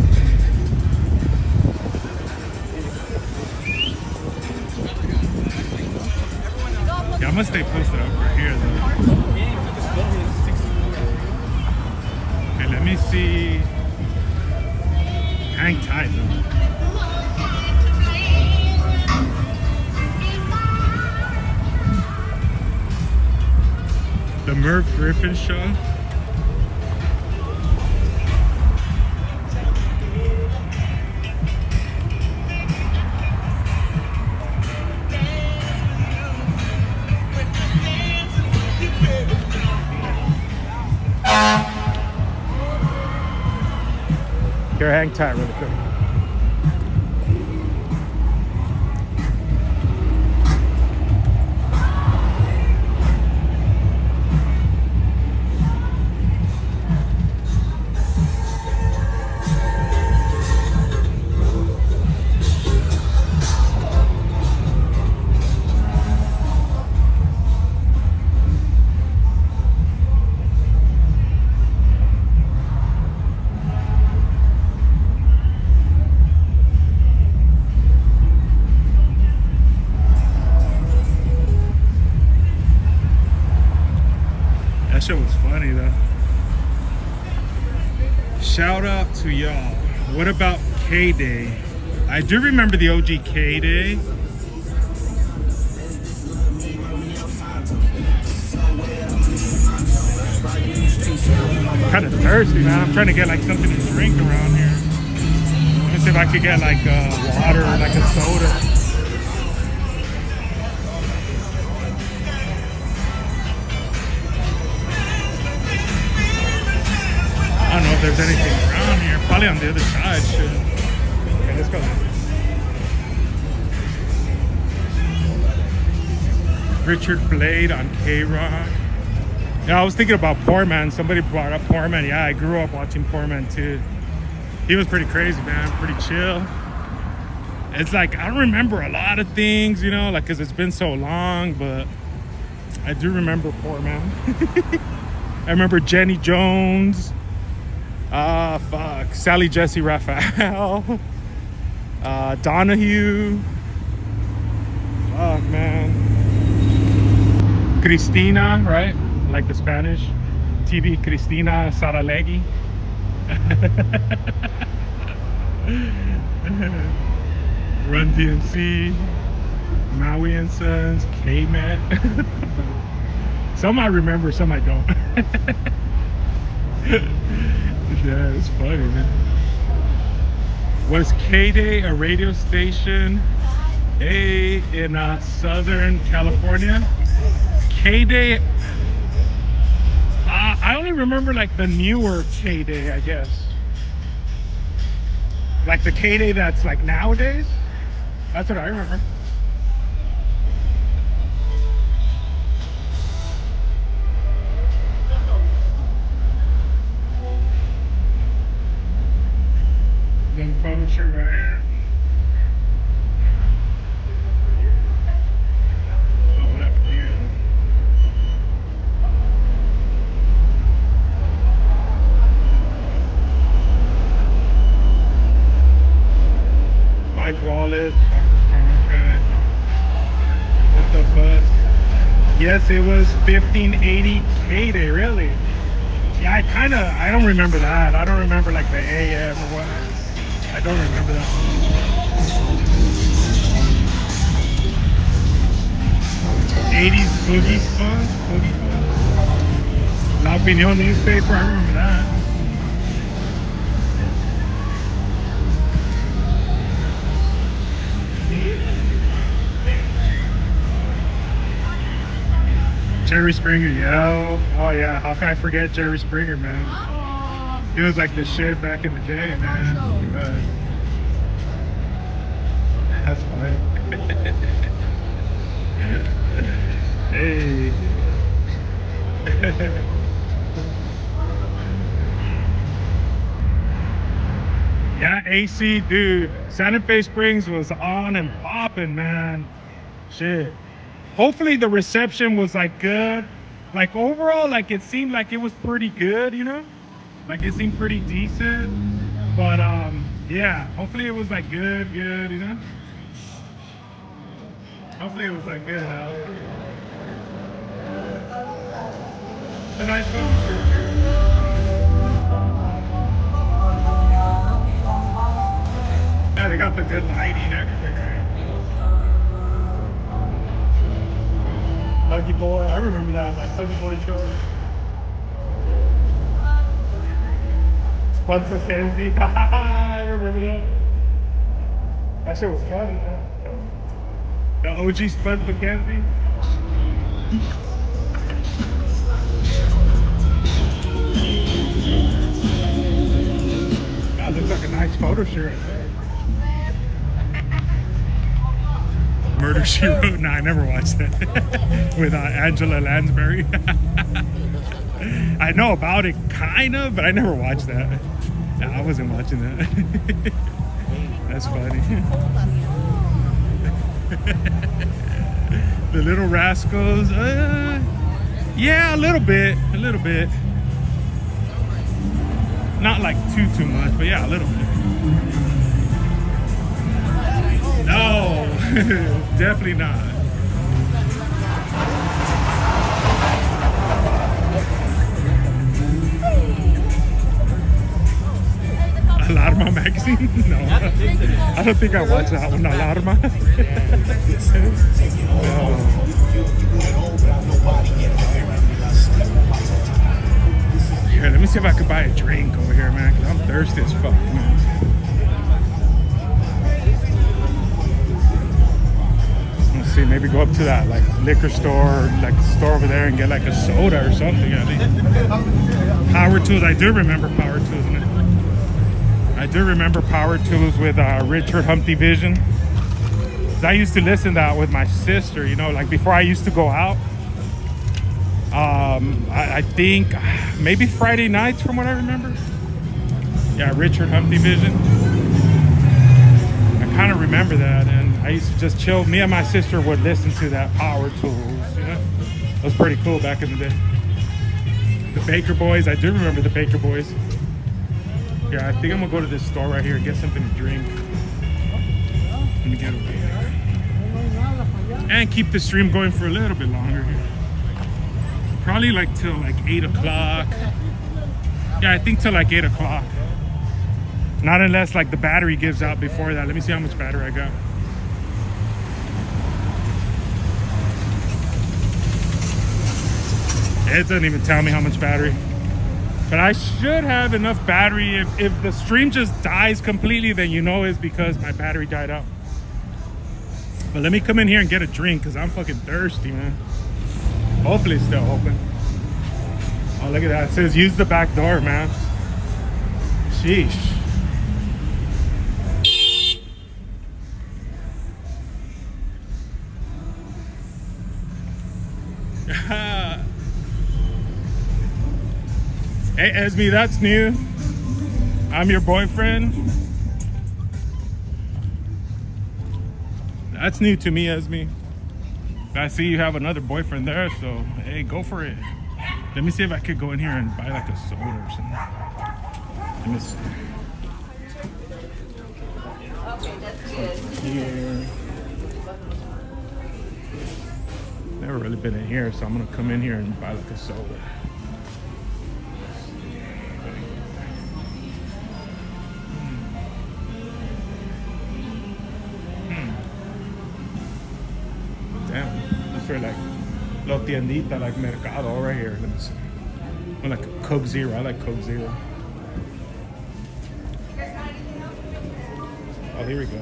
Yeah, I'm gonna stay posted up right here though. Okay, let me see. Hang tight though. The Merv Griffin Show. Here, hang tight really quick. That shit was funny though. Shout out to y'all. What about K-Day? I do remember the OG K-Day. Kind of thirsty, man. I'm trying to get like something to drink around here. Let me see if I could get like water or like a soda. I don't know if there's anything around here. Probably on the other side, shit. Okay, let's go. Richard Blade on K-Rock. Yeah, I was thinking about Poor Man. Somebody brought up Poor Man. Yeah, I grew up watching Poor Man too. He was pretty crazy, man. Pretty chill. It's like, I don't remember a lot of things, you know, like, because it's been so long, but I do remember Poor Man. I remember Jenny Jones. Fuck. Sally Jesse Raphael. Donahue. Fuck, man. Cristina, right? Like the Spanish. TV Cristina Saralegui. Run DMC. Maui and Sons. K-Man. Some I remember, some I don't. Yeah, it's funny, man. Was K-Day a radio station in Southern California? K-Day, I only remember like the newer K-Day, I guess. Like the K-Day that's like nowadays. That's what I remember. Then publisher right here. Oh, what happened here? Mike Wallace. Okay. What the fuck? Yes, it was 1580 K-Day, really. Yeah, I don't remember that. I don't remember like the AM or what. I don't remember that. '80s boogie funk. La Opinión newspaper. I remember that. Jerry Springer, yo. Oh yeah, how can I forget Jerry Springer, man? He was like the shit back in the day, man. That's funny. Hey. Yeah, AC, dude. Santa Fe Springs was on and popping, man. Shit. Hopefully the reception was like good. Like overall, like it seemed like it was pretty good, you know? Like it seemed pretty decent. But yeah, hopefully it was like good, you know? Hopefully it was like good, huh? A nice photo. Yeah, they got the good lighting and everything, right? Huggy Boy, I remember that, like Huggy Boy show. Spuds McKenzie, I remember that. That shit was funny, man. The OG Spuds McKenzie. God, looks like a nice photo shoot. Murder, She Wrote. Nah, I never watched that. With Angela Lansbury. I know about it, kind of, but I never watched that. Nah, I wasn't watching that. That's funny. The Little Rascals. Yeah, a little bit. Not like too much, but yeah, a little bit. No, definitely not. Alarma magazine? No, I don't think I watched that one. Alarma. No. Here, let me see if I could buy a drink over here, man, because I'm thirsty as fuck, man. Let's see, maybe go up to that like liquor store, or, like the store over there, and get like a soda or something. I think. Power Tools, I do remember Power Tools. I do remember Power Tools with Richard Humpty Vision. I used to listen to that with my sister, you know, like before I used to go out. I think maybe Friday nights from what I remember. Yeah, Richard Humpty Vision. I kind of remember that, and I used to just chill. Me and my sister would listen to that Power Tools, you know. It was pretty cool back in the day. The Baker Boys, I do remember the Baker Boys. Yeah, I think I'm gonna go to this store right here and get something to drink. Let me get over here. And keep the stream going for a little bit longer here. Probably like till like 8 o'clock. Yeah, I think till like 8 o'clock. Not unless like the battery gives out before that. Let me see how much battery I got. It doesn't even tell me how much battery. But I should have enough battery. If the stream just dies completely, then you know it's because my battery died out. But let me come in here and get a drink because I'm fucking thirsty, man. Hopefully it's still open. Oh, look at that. It says use the back door, man. Sheesh. Hey, Esme, that's new. I'm your boyfriend. That's new to me, Esme. I see you have another boyfriend there, so hey, go for it. Let me see if I could go in here and buy like a soda or something. Let me see. Okay, that's good. Here. Never really been in here, so I'm gonna come in here and buy like a soda. Damn, these are like Lo Tiendita, like Mercado right here. Let me see. I like a Coke Zero. I like Coke Zero. Oh, here we go.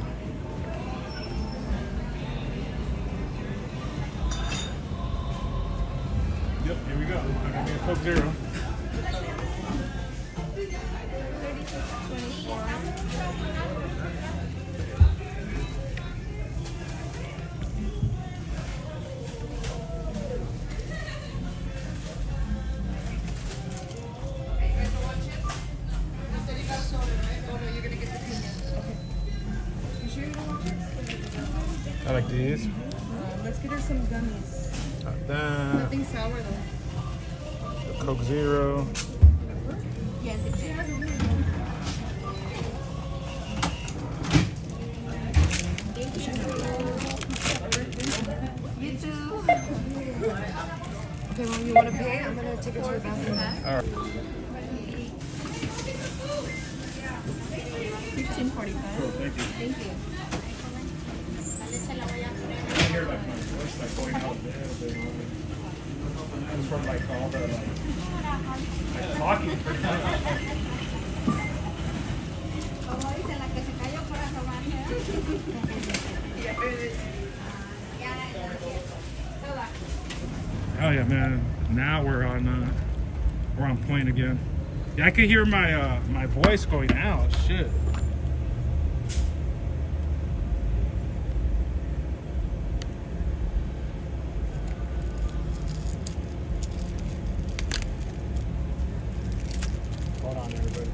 Yep, here we go. I'm gonna get a Coke Zero. I like these. Let's get her some gummies. Got that. Nothing sour though. The Coke Zero. You too. Okay, Mom, you want to pay? I'm gonna take her to the bathroom. All right. 15.45. Cool, thank you. Thank you. I hear like my voice like going out a little bit. It's from like all the like talking. Oh yeah, man! Now we're on point again. Yeah, I can hear my my voice going out. Shit. Hold on, everybody.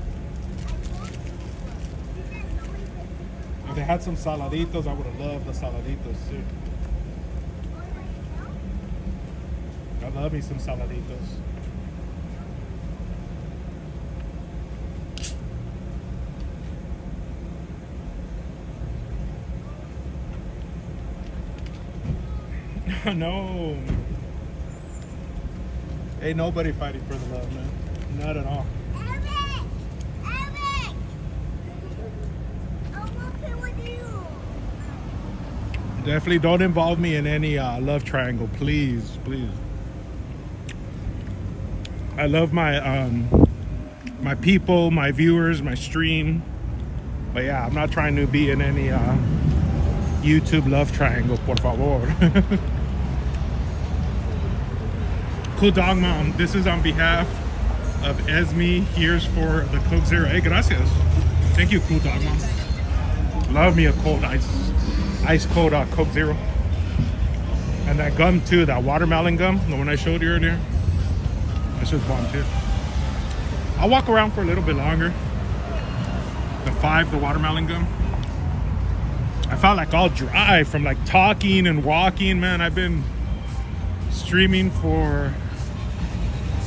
If they had some saladitos, I would have loved the saladitos too. I love me some saladitos. No. Ain't nobody fighting for the love, man. Not at all. Definitely don't involve me in any love triangle, please, please. I love my my people, my viewers, my stream, but yeah, I'm not trying to be in any YouTube love triangle, por favor. Cool Dog Mom, this is on behalf of Esme. Here's for the Coke Zero. Hey, gracias. Thank you, Cool Dog Mom. Love me a cold ice cold Coke Zero. And that gum too, that watermelon gum, the one I showed you earlier. This was bomb too. I'll walk around for a little bit longer. The watermelon gum. I felt like all dry from like talking and walking, man. I've been streaming for,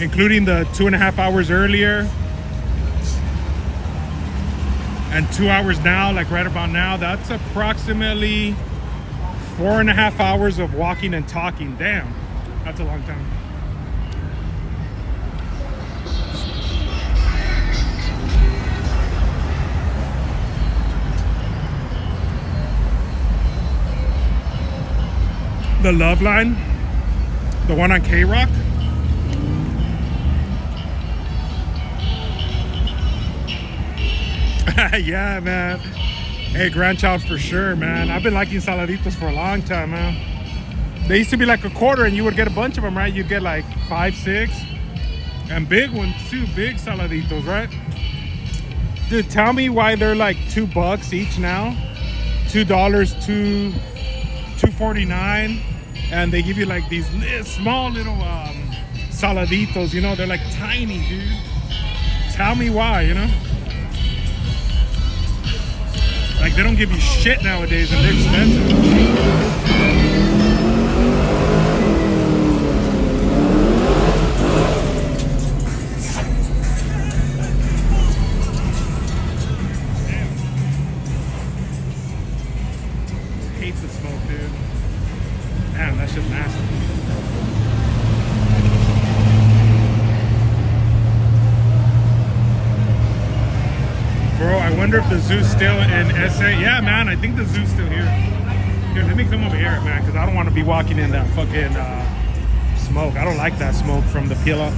including the 2.5 hours earlier and 2 hours now, like right about now. That's approximately 4.5 hours of walking and talking. Damn, that's a long time. The Love Line, the one on K-Rock. Yeah, man. Hey, grandchild for sure, man. I've been liking saladitos for a long time, man. They used to be like $0.25 and you would get a bunch of them, right? You'd get like 5, 6. And big ones too, big saladitos, right? Dude, tell me why they're like $2 each now. $2, $2.49, and they give you like these small little saladitos, you know, they're like tiny, dude. Tell me why, you know? Like they don't give you shit nowadays and they're expensive. Hate the smoke, dude. Damn, that shit's nasty. Bro, I wonder if the zoo's still in SA. Yeah, man, I think the zoo's still here. Here, let me come over here, man, because I don't want to be walking in that fucking smoke. I don't like that smoke from the pila.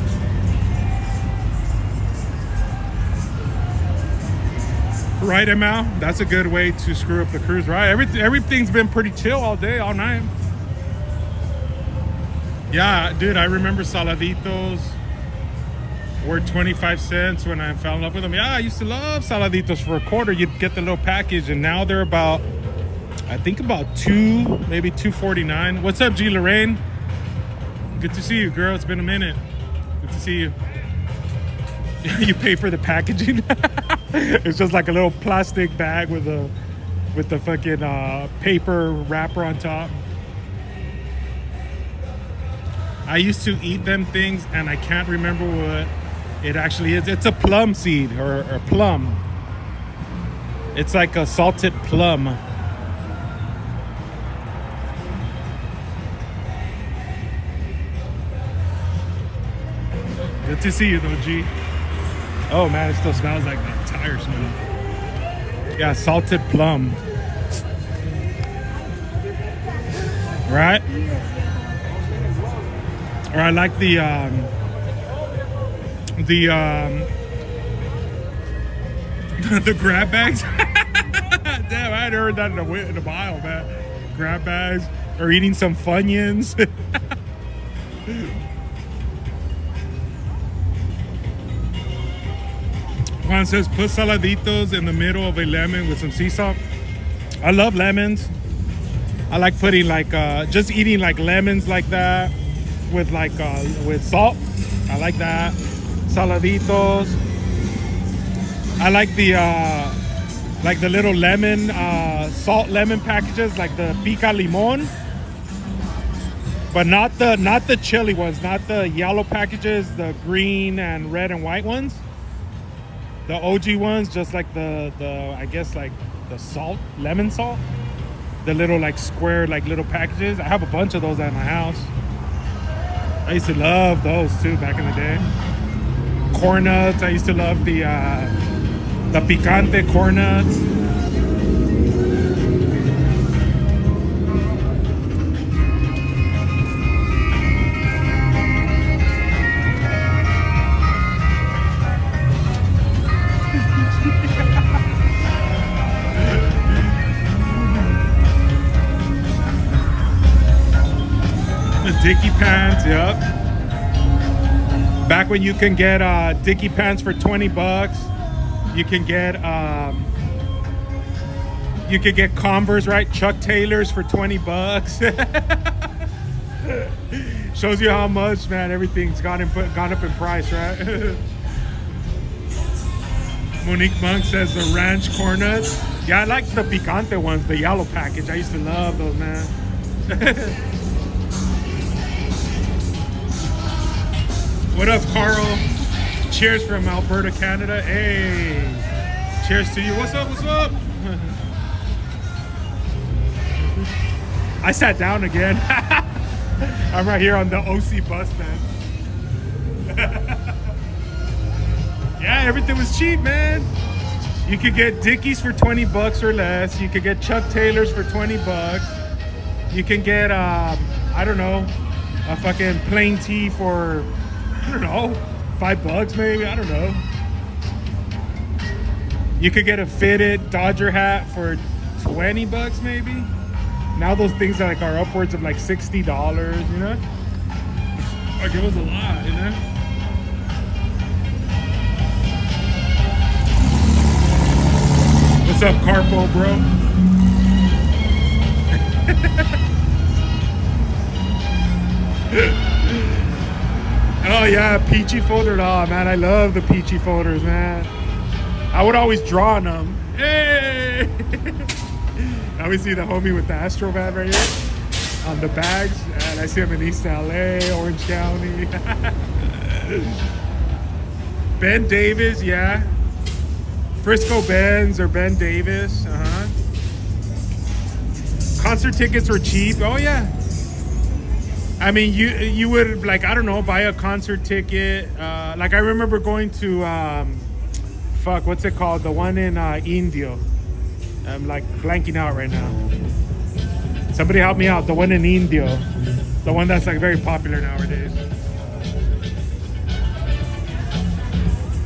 Right, ML? That's a good way to screw up the cruise, right? Everything's been pretty chill all day, all night. Yeah, dude, I remember saladitos were 25 cents when I fell in love with them. Yeah, I used to love saladitos for a quarter. You'd get the little package, and now they're about, I think about maybe $2.49. What's up, G Lorraine? Good to see you, girl. It's been a minute. Good to see you. You pay for the packaging. It's just like a little plastic bag with the fucking paper wrapper on top. I used to eat them things, and I can't remember what it actually is. It's a plum seed or plum. It's like a salted plum. Good to see you, though, G. Oh man, it still smells like the tire smell. Yeah, salted plum. Right? Or I like the grab bags. Damn, I hadn't heard that in a while, man. Grab bags or eating some Funyuns. Juan says, put saladitos in the middle of a lemon with some sea salt. I love lemons. I like putting like, just eating like lemons like that with like, with salt. I like that. Saladitos. I like the little lemon, salt lemon packages, like the pica limon. But not the chili ones, not the yellow packages, the green and red and white ones. The OG ones, just like the I guess like the salt, lemon salt. The little like square like little packages. I have a bunch of those at my house. I used to love those too back in the day. Corn nuts. I used to love the picante corn nuts. Dickie pants, yep. Back when you can get Dickie pants for $20, you can get Converse, right? Chuck Taylors for $20. Shows you how much, man, everything's gone up in price, right? Monique Monk says the ranch corn nuts. Yeah, I like the picante ones, the yellow package. I used to love those, man. What up, Carl? Cheers from Alberta, Canada. Hey, cheers to you. What's up? What's up? I sat down again. I'm right here on the OC bus bench. Yeah, everything was cheap, man. You could get Dickies for $20 or less. You could get Chuck Taylors for $20. You can get, I don't know, a fucking plain tee for, I don't know, $5 maybe, I don't know. You could get a fitted Dodger hat for $20 maybe. Now those things are upwards of like $60, you know? Like it was a lot, you know? What's up, Carpo, bro? Oh yeah, peachy folder. Oh man, I love the peachy folders, man. I would always draw on them. Hey! Now we see the homie with the Astro van right here on the bags, and I see him in East LA, Orange County. Ben Davis, yeah. Frisco Benz or Ben Davis, Concert tickets were cheap. Oh yeah. I mean, you would, like, I don't know, buy a concert ticket. Like, I remember going to, what's it called? The one in Indio. I'm, like, blanking out right now. Somebody help me out. The one in Indio. The one that's, like, very popular nowadays.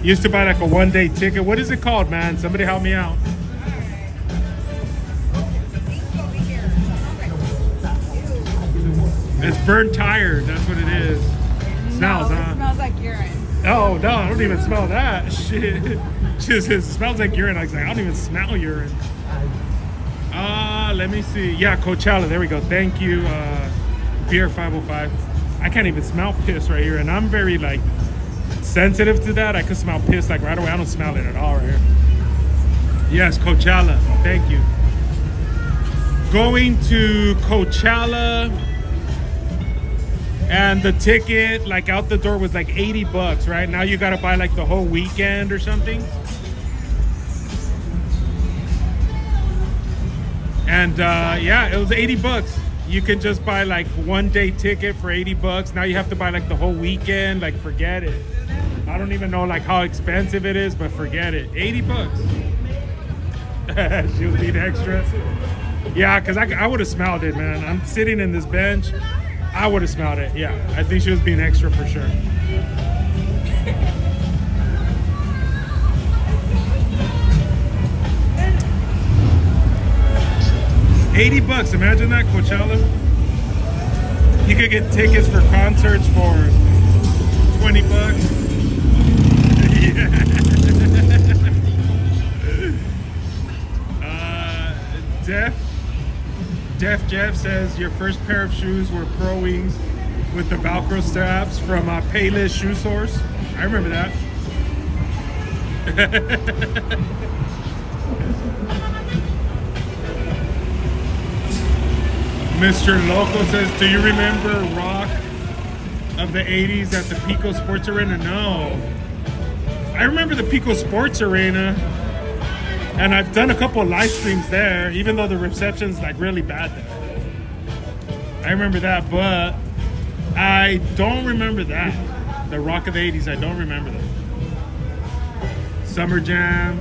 Used to buy, like, a one-day ticket. What is it called, man? Somebody help me out. It's burnt tire. That's what it is. Smells, no, huh? It smells like urine. Oh no, I don't even smell that shit. Just it smells like urine. I was like, I don't even smell urine. Let me see. Yeah, Coachella. There we go. Thank you, Beer 505. I can't even smell piss right here, and I'm very like sensitive to that. I could smell piss like right away. I don't smell it at all right here. Yes, Coachella. Thank you. Going to Coachella, and the ticket like out the door was like $80, right? Now you gotta buy like the whole weekend or something. And yeah, it was $80. You can just buy like 1 day ticket for $80. Now you have to buy like the whole weekend. Like, forget it. I don't even know like how expensive it is, but forget it. $80. She'll need extra. Yeah, because I would have smelled it, man. I'm sitting in this bench. I would have smelled it. Yeah, I think she was being extra for sure. $80. Imagine that, Coachella. You could get tickets for concerts for $20. Yeah. Def Jeff says your first pair of shoes were Pro Wings with the Velcro straps from Payless Shoe Source. I remember that. Mr. Loco says, do you remember rock of the 80s at the Pico Sports Arena? No. I remember the Pico Sports Arena, and I've done a couple of live streams there, even though the reception's like really bad there. I remember that, but I don't remember that. The rock of the 80s, I don't remember that. Summer Jam.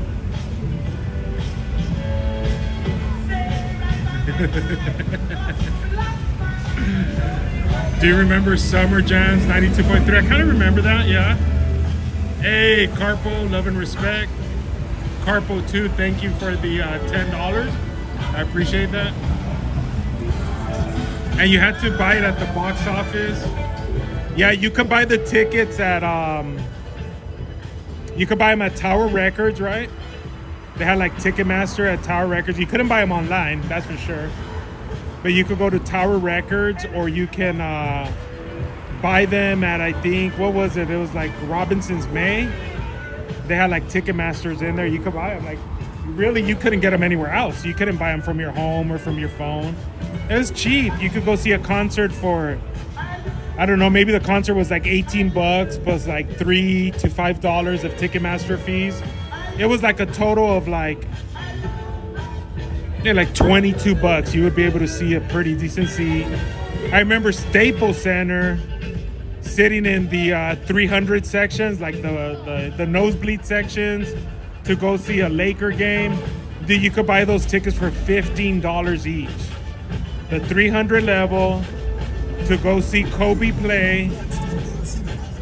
Do you remember Summer Jams 92.3? I kind of remember that, yeah. Hey, Carpo, love and respect. Carpo 2, thank you for the $10. I appreciate that. And you had to buy it at the box office. Yeah, you could buy the tickets at you could buy them at Tower Records, right? They had like Ticketmaster at Tower Records. You couldn't buy them online, that's for sure. But you could go to Tower Records, or you can buy them at, I think, what was it? It was like Robinson's May. They had like Ticketmasters in there. You could buy them. Like, really, you couldn't get them anywhere else. You couldn't buy them from your home or from your phone. It was cheap. You could go see a concert for, I don't know, maybe the concert was like $18 plus like $3 to $5 of Ticketmaster fees. It was like a total of like, yeah, like $22. You would be able to see a pretty decent seat. I remember Staples Center sitting in the 300 sections, like the nosebleed sections, to go see a Laker game. You could buy those tickets for $15 each. The 300 level to go see Kobe play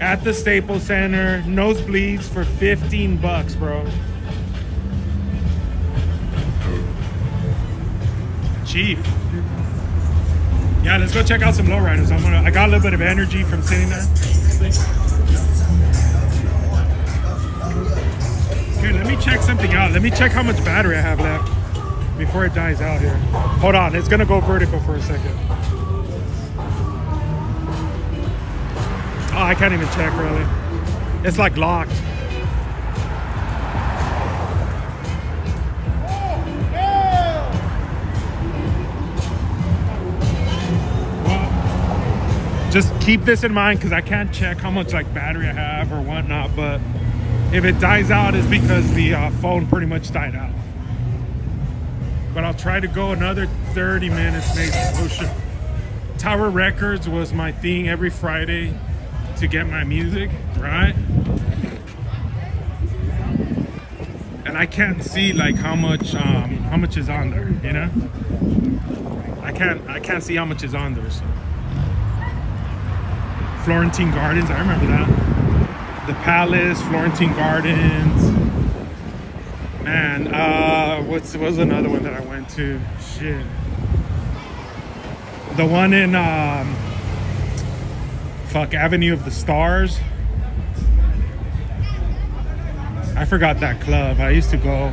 at the Staples Center, nosebleeds for $15, bro. Cheap. Yeah, let's go check out some lowriders. I got a little bit of energy from sitting there. Here, let me check something out. Let me check how much battery I have left before it dies out here. Hold on, it's gonna go vertical for a second. Oh, I can't even check really. It's like locked. Just keep this in mind, because I can't check how much like battery I have or whatnot, but if it dies out, it's because the phone pretty much died out. But I'll try to go another 30 minutes maybe. Oh shit. Tower Records was my thing every Friday to get my music, right? And I can't see like how much is on there, you know? I can't see how much is on there, so. Florentine Gardens, I remember that. The Palace, Florentine Gardens. Man, what was another one that I went to? Shit. The one in Fuck, Avenue of the Stars. I forgot that club. I used to go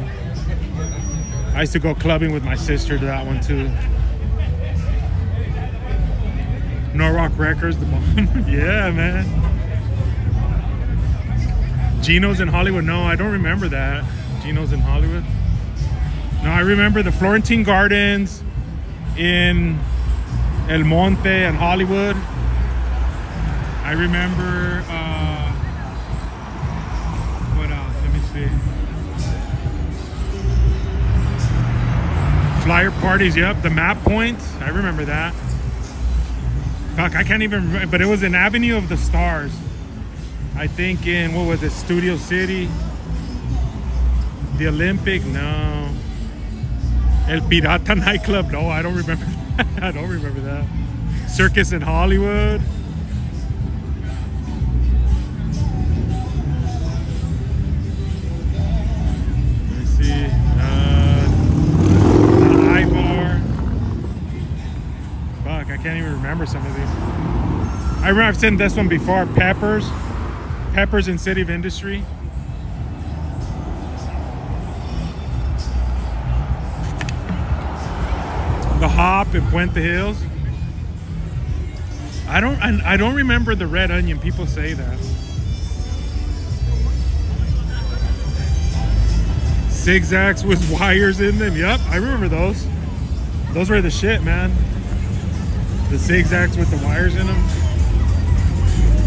clubbing with my sister to that one too. No Rock Records, the bomb. Yeah, man. Gino's in Hollywood. No, I don't remember that. Gino's in Hollywood. No, I remember the Florentine Gardens in El Monte and Hollywood. I remember, what else? Let me see. Flyer parties, yep. The Map Points, I remember that. Fuck, I can't even remember, but it was in Avenue of the Stars. I think in, what was it, Studio City? The Olympic, no. El Pirata Nightclub, no, I don't remember that. I don't remember that. Circus in Hollywood. Let me see. The I-Bar. Fuck, I can't even remember some of these. I remember I've seen this one before. Peppers in City of Industry. The Hop in Puente Hills. I don't remember the Red Onion. People say that. Zigzags with wires in them. Yep, I remember those. Those were the shit, man. The zigzags with the wires in them.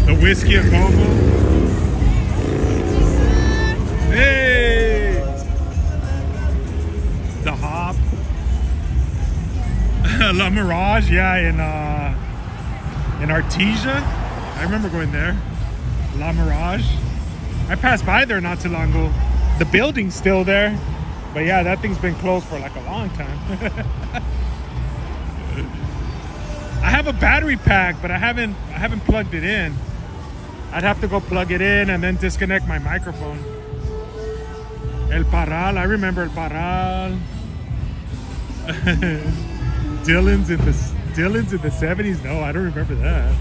The Whiskey and Go-Go. Hey! The Hop. La Mirage, yeah, in Artesia. I remember going there. La Mirage. I passed by there not too long ago. The building's still there, but yeah, that thing's been closed for like a long time. I have a battery pack, but I haven't plugged it in. I'd have to go plug it in and then disconnect my microphone. El Parral, I remember El Parral. Dylan's in the 70s. No, I don't remember that.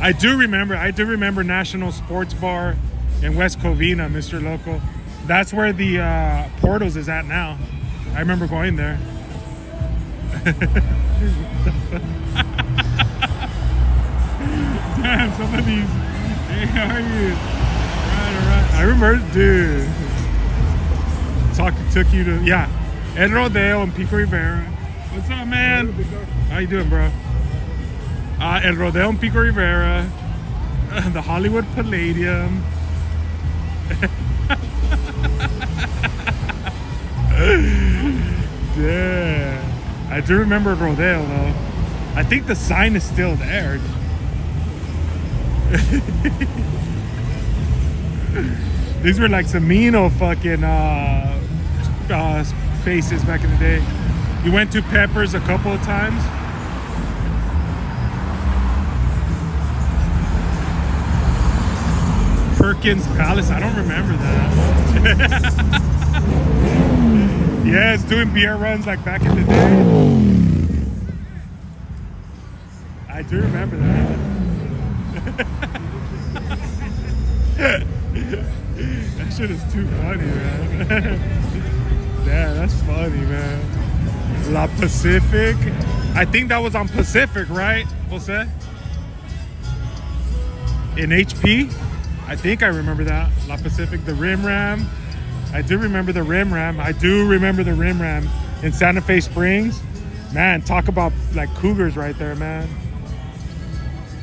I do remember National Sports Bar in West Covina, Mr. Loco. That's where the Portals is at now. I remember going there. Damn, some of these. Hey, how are you? Alright. I remember, dude. Took you to, yeah. El Rodeo and Pico Rivera. What's up, man? How you doing, bro? El Rodeo and Pico Rivera. The Hollywood Palladium. Yeah. I do remember Rodeo, though. I think the sign is still there. These were like some mean fucking spaces back in the day. You went to Peppers a couple of times. Perkins Palace, I don't remember that. Yeah, it's doing beer runs like back in the day. I do remember that. That shit is too funny, man. Yeah, that's funny, man. La Pacific. I think that was on Pacific, right, Jose? In HP? I think I remember that. La Pacific, the Rim Ram. I do remember the Rim Ram. I do remember the Rim Ram in Santa Fe Springs. Man, talk about like cougars right there, man.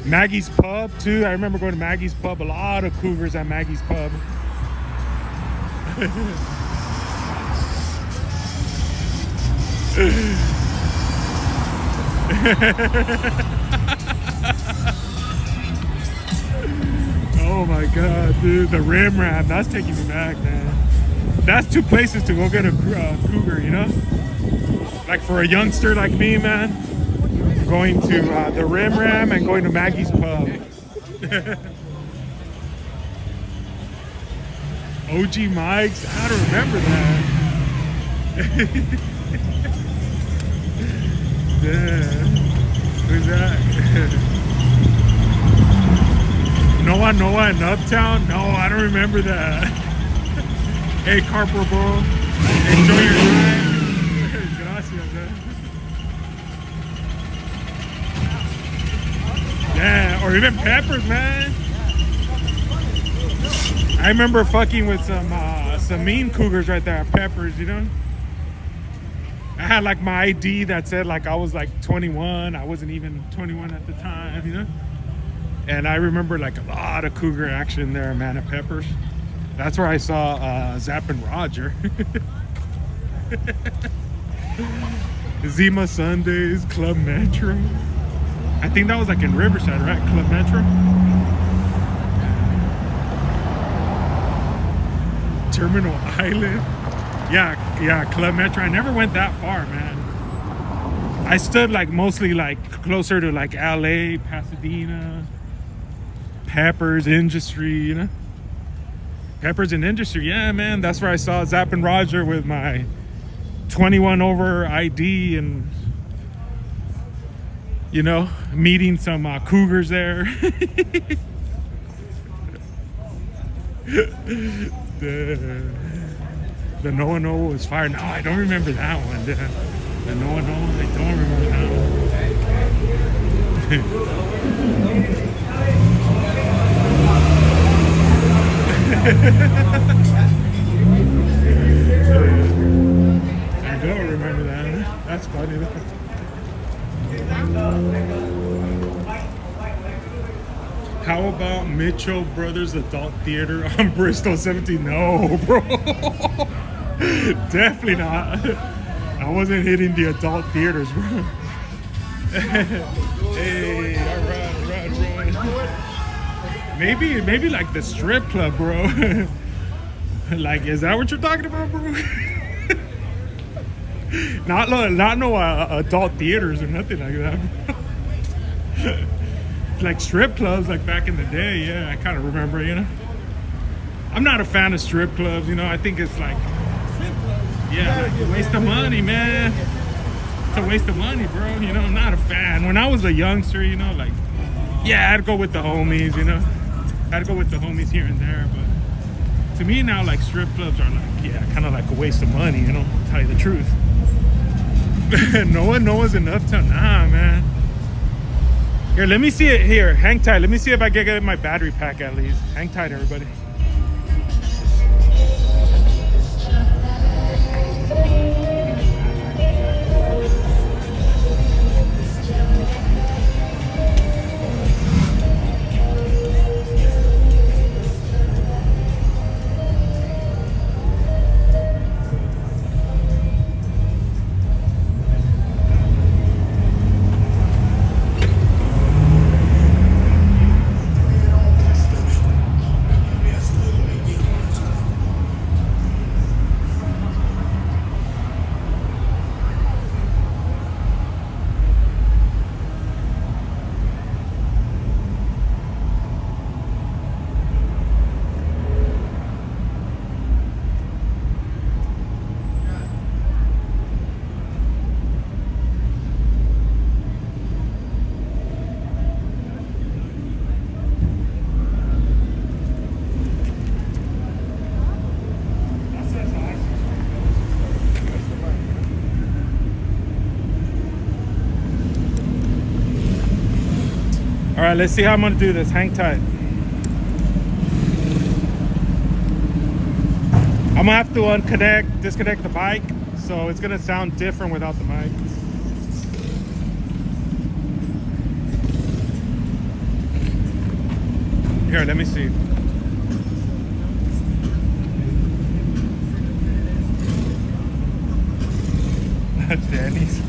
Maggie's Pub, too. I remember going to Maggie's Pub. A lot of cougars at Maggie's Pub. Oh my god, dude. The Rim Ram. That's taking me back, man. That's two places to go get a cougar, you know? Like for a youngster like me, man. Going to the Rim Ram and going to Maggie's Pub. OG Mike's. I don't remember that. Yeah. Who's that? Noah in Uptown? No, I don't remember that. Hey, Corporal bro. Enjoy your drive. Gracias, man. Yeah, or even Peppers, man. I remember fucking with some mean cougars right there at Peppers, you know? I had like my ID that said like I was like 21. I wasn't even 21 at the time, you know? And I remember like a lot of cougar action there, man, at Peppers. That's where I saw Zap and Roger. Zima Sundays, Club Metro. I think that was like in Riverside, right? Club Metro. Terminal Island. Yeah, Club Metro. I never went that far, man. I stood like mostly like closer to like LA, Pasadena, Peppers, Industry, you know? Peppers and Industry, yeah, man. That's where I saw Zap and Roger with my 21 over ID and, you know, meeting some cougars there. The Noah was fire. No, I don't remember that one. The Noah, I don't remember that I don't remember that. That's funny though. How about Mitchell Brothers Adult Theater on Bristol 17? No, bro. Definitely not. I wasn't hitting the adult theaters, bro. Hey, all right. Maybe like the strip club, bro. Like, is that what you're talking about, bro? Not no adult theaters or nothing like that, bro. Like strip clubs, like back in the day, yeah, I kind of remember, you know. I'm not a fan of strip clubs, you know. I think it's like, yeah, like a waste of money, man. It's a waste of money, bro. You know, I'm not a fan. When I was a youngster, you know, like, yeah, I'd go with the homies, you know. I'd go with the homies here and there, but to me now, like strip clubs are like, yeah, kind of like a waste of money, you know. To tell you the truth. Noah's in Uptown, nah, man. Here, let me see it here. Hang tight. Let me see if I can get my battery pack at least. Hang tight, everybody. All right, let's see how I'm gonna do this. Hang tight. I'm gonna have to disconnect the mic, so it's gonna sound different without the mic. Here, let me see. That's Danny's.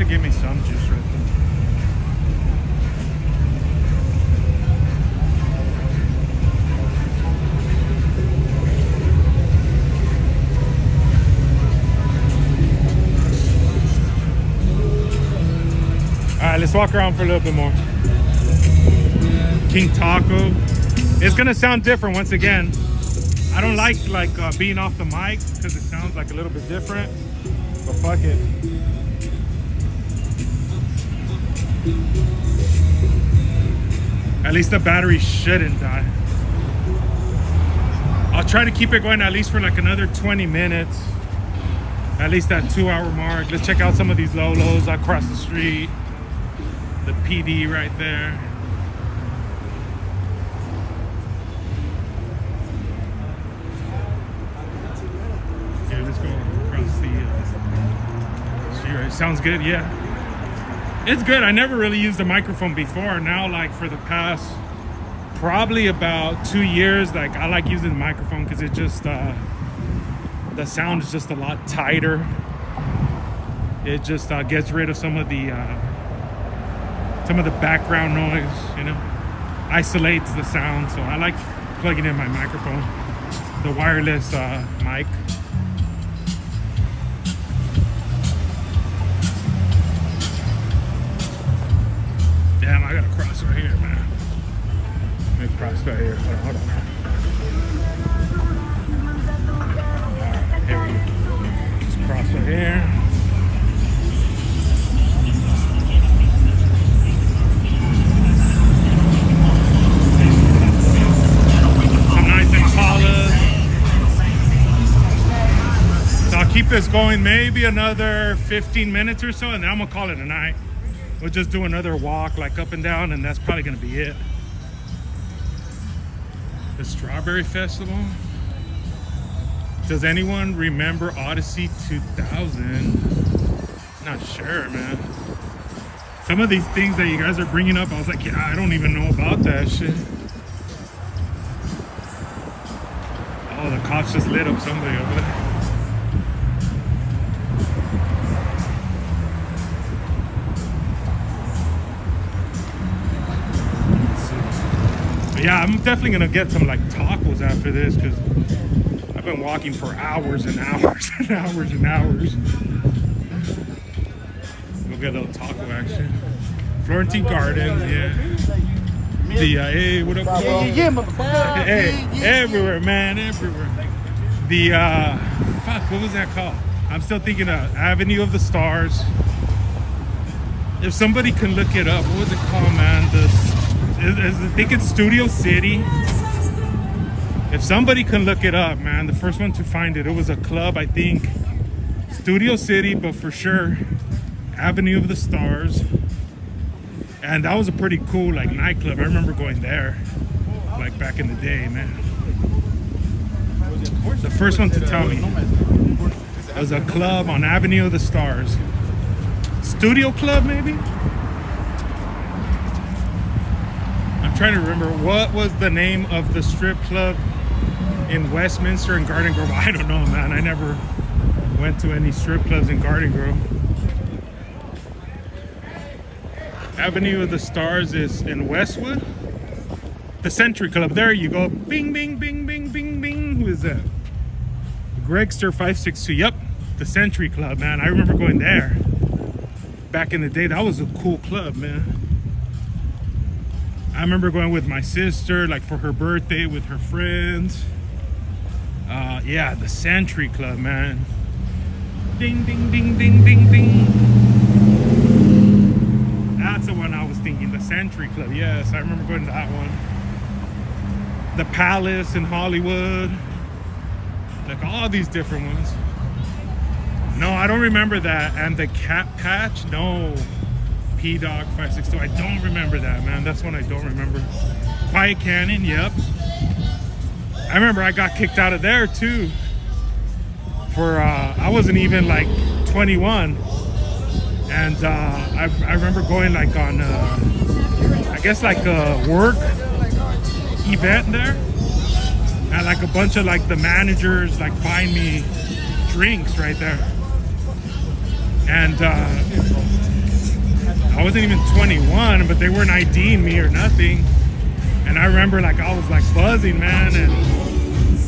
Give me some juice right there. right, let's walk around for a little bit more. King Taco. It's gonna sound different once again. I don't like being off the mic because it sounds like a little bit different. But fuck it. At least the battery shouldn't die. I'll try to keep it going at least for like another 20 minutes. At least that 2-hour mark. Let's check out some of these Lolos across the street. The PD right there. Here, let's go across the street. It sounds good, yeah. It's good. I never really used a microphone before. Now, like for the past probably about 2 years, like I like using the microphone because it just the sound is just a lot tighter. It just gets rid of some of the background noise, you know, isolates the sound. So I like plugging in my microphone, the wireless mic. Damn, I gotta cross right here, man. Let me cross right here. Hold on. Alright, here we go. Just cross right here. Some nice Impalas. So I'll keep this going maybe another 15 minutes or so, and then I'm gonna call it a night. We'll just do another walk like up and down, and that's probably gonna be it. The Strawberry Festival. Does anyone remember Odyssey 2000? Not sure, man. Some of these things that you guys are bringing up, I was like, yeah, I don't even know about that shit. Oh, the cops just lit up somebody over there. Yeah, I'm definitely gonna get some like tacos after this because I've been walking for hours and hours and hours and hours. We'll get a little taco action. Florentine Gardens, yeah. The hey, what up, bro? Hey, everywhere, man, everywhere. The fuck, what was that called? I'm still thinking of Avenue of the Stars. If somebody can look it up, what was it called, man? I think it's Studio City. If somebody can look it up, man, the first one to find it, it was a club, I think. Studio City, but for sure, Avenue of the Stars. And that was a pretty cool, like, nightclub. I remember going there, like, back in the day, man. The first one to tell me. It was a club on Avenue of the Stars. Studio Club, maybe? I'm trying to remember what was the name of the strip club in Westminster and Garden Grove. I don't know, man. I never went to any strip clubs in Garden Grove. Avenue of the Stars is in Westwood. The Century Club. There you go. Bing, bing, bing, bing, bing, bing. Who is that? Gregster 562. Yep. The Century Club, man. I remember going there back in the day. That was a cool club, man. I remember going with my sister, like for her birthday with her friends. Yeah, the Century Club, man. Ding, ding, ding, ding, ding, ding. That's the one I was thinking, the Century Club. Yes, I remember going to that one. The Palace in Hollywood. Like all these different ones. No, I don't remember that. And the Cat Patch, no. P-Dog 562. I don't remember that, man. That's one I don't remember. Quiet Canyon, yep. I remember I got kicked out of there too. For I wasn't even like 21. And I remember going like on I guess like a work event there. And like a bunch of like the managers like buying me drinks right there. And I wasn't even 21, but they weren't IDing me or nothing. And I remember like I was like buzzing, man, and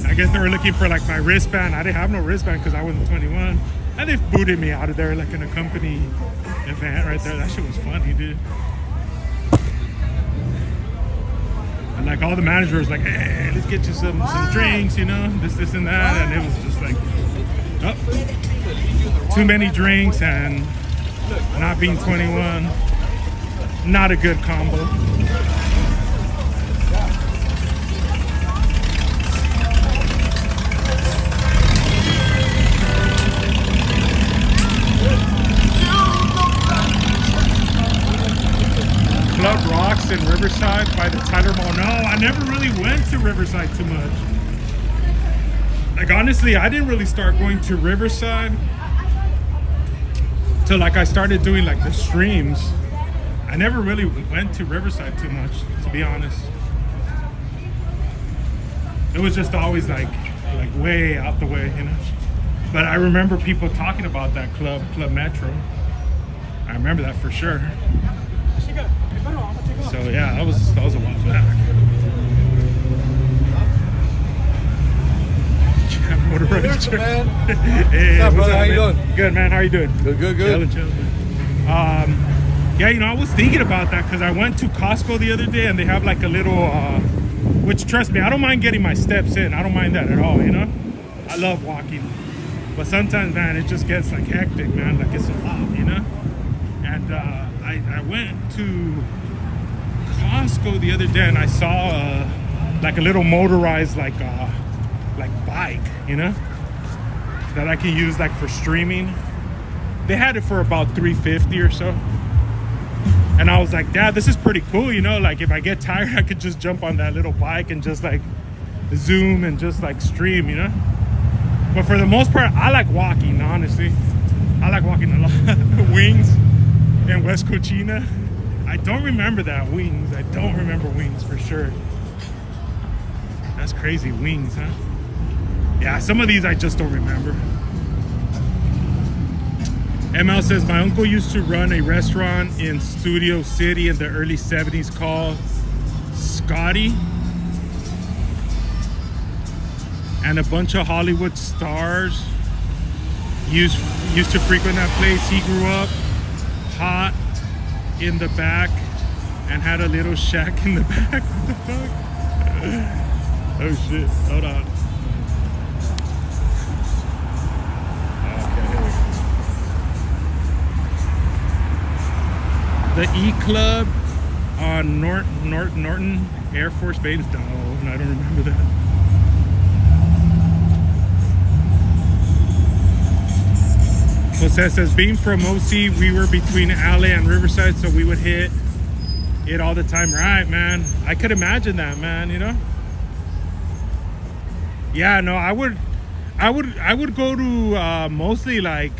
I guess they were looking for like my wristband. I didn't have no wristband because I wasn't 21. And they've booted me out of there like in a company event right there. That shit was funny, dude. And like all the managers like, hey, let's get you some drinks, you know, this and that. And it was just like, oh, too many drinks and not being 21. Not a good combo. Club Rocks in Riverside by the Tyler Mall. No, I never really went to Riverside too much. Like honestly, I didn't really start going to Riverside till like I started doing like the streams. I never really went to Riverside too much, to be honest. It was just always like way out the way, you know. But I remember people talking about that Club Metro. I remember that for sure. So yeah, that was a while back. What's up, man? Hey, what's up, brother? How you man? doing? Good, man. How you doing? Good. Chilling. Yeah, you know, I was thinking about that because I went to Costco the other day and they have like a little, which trust me, I don't mind getting my steps in. I don't mind that at all, you know? I love walking. But sometimes, man, it just gets like hectic, man. Like it's a lot, you know? And I went to Costco the other day and I saw like a little motorized like bike, you know, that I can use like for streaming. They had it for about $350 or so, and I was like, Dad, this is pretty cool, you know, like if I get tired I could just jump on that little bike and just like zoom and just like stream, you know. But for the most part I like walking, honestly. I like walking a lot. Wings in West Cocina, I don't remember that. Wings, I don't remember Wings for sure. That's crazy. Wings, huh? Yeah, some of these I just don't remember. ML says, my uncle used to run a restaurant in Studio City in the early 70s called Scotty. And a bunch of Hollywood stars used to frequent that place. He grew up hot in the back and had a little shack in the back. What the fuck? Oh shit, hold on. The E Club on Norton Air Force Base. No, I don't remember that. Jose says, being from OC, we were between LA and Riverside, so we would hit it all the time. Right, man. I could imagine that, man, you know? Yeah, no, I would go to mostly like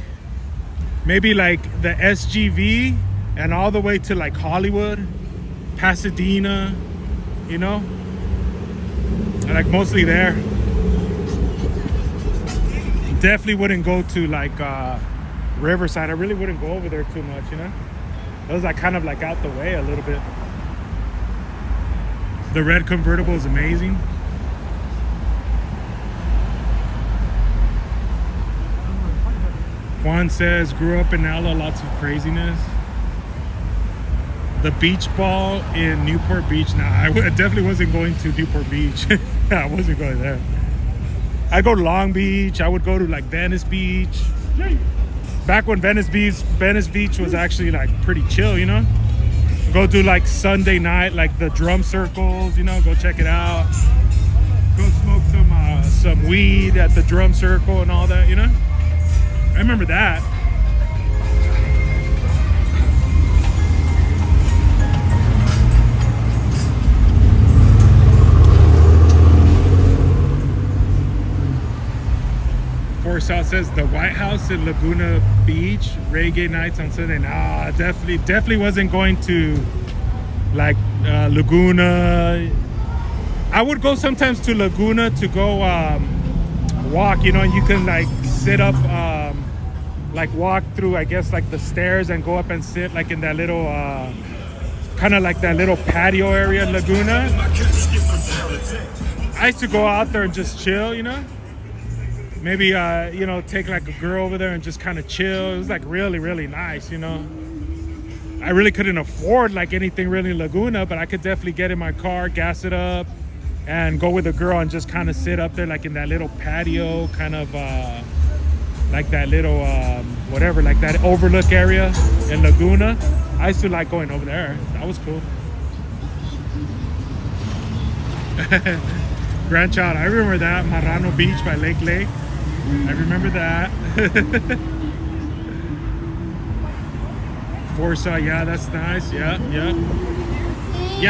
maybe like the SGV and all the way to like Hollywood, Pasadena, you know, like mostly there. Definitely wouldn't go to like Riverside. I really wouldn't go over there too much, you know. It was like kind of like out the way a little bit. The red convertible is amazing. Juan says, grew up in Nala, lots of craziness. The beach ball in Newport Beach. Nah, I definitely wasn't going to Newport Beach. I wasn't going there. I go to Long Beach. I would go to like Venice Beach. Back when Venice Beach was actually like pretty chill, you know. Go do like Sunday night, like the drum circles, you know. Go check it out. Go smoke some weed at the drum circle and all that, you know. I remember that. South says the White House in Laguna Beach, reggae nights on Sunday. Nah, definitely wasn't going to like Laguna. I would go sometimes to Laguna to go walk, you know, and you can like sit up, like walk through, I guess, like the stairs and go up and sit like in that little kind of like that little patio area in Laguna. I used to go out there and just chill, you know. maybe you know, take like a girl over there and just kind of chill. It was like really nice, you know. I really couldn't afford like anything really in Laguna, but I could definitely get in my car, gas it up, and go with a girl and just kind of sit up there like in that little patio, kind of like that little whatever, like that overlook area in Laguna. I used to like going over there. That was cool. Grandchild, I remember that Marrano Beach by Lake. I remember that. Forza, yeah, that's nice. Yeah.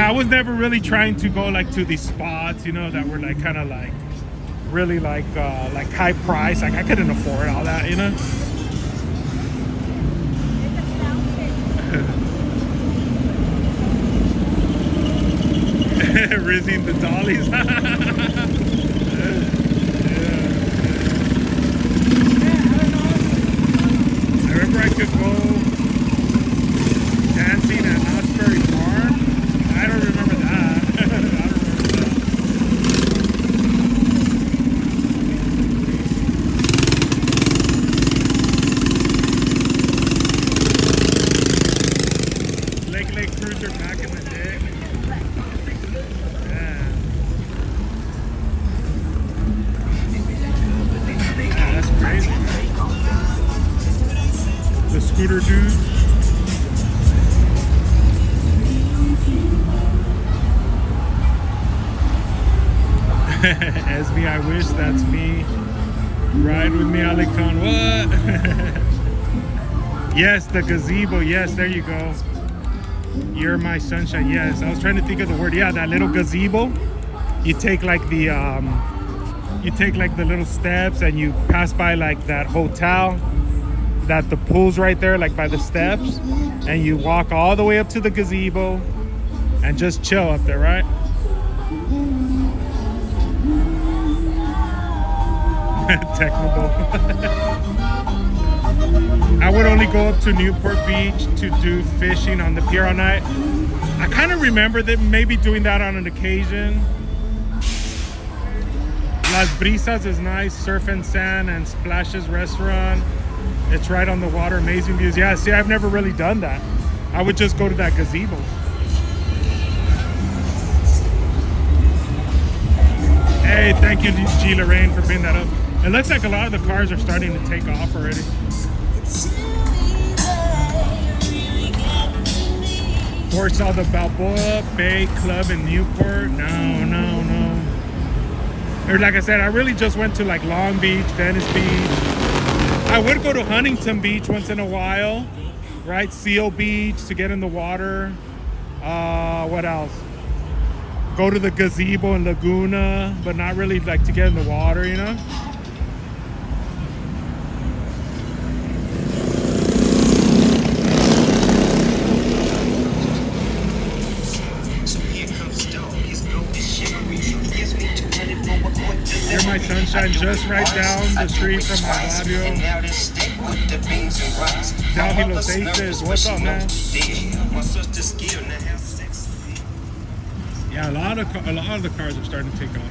I was never really trying to go like to these spots, you know, that were like kind of like really like high price. Like I couldn't afford all that, you know. Rizzing the dollies. I remember I could go dancing at Knott's Berry Farm. I don't remember that. Lake Cruiser back in the day. Yeah, that's crazy, man. The scooter dude. Esme, I wish that's me. Ride with me, Alicon. What? Yes, the gazebo. Yes, there you go. You're my sunshine. Yes, I was trying to think of the word. Yeah, that little gazebo. You take like the little steps and you pass by like that hotel, that the pool's right there, like by the steps, and you walk all the way up to the gazebo and just chill up there, right? Technical. I would only go up to Newport Beach to do fishing on the pier all night. I kind of remember that maybe doing that on an occasion. Las Brisas is nice, surf and sand and splashes restaurant. It's right on the water, amazing views. Yeah, see, I've never really done that. I would just go to that gazebo. Hey, thank you, G. Lorraine, for bringing that up. It looks like a lot of the cars are starting to take off already. Or saw the Balboa Bay Club in Newport. No. Or like I said, I really just went to like Long Beach, Venice Beach. I would go to Huntington Beach once in a while, right? Seal Beach to get in the water. What else? Go to the gazebo in Laguna, but not really like to get in the water, you know? Hear my sunshine just right down the street from my barrio. Dalby Los Aces, what's up, man? Yeah, a lot of the cars are starting to take off.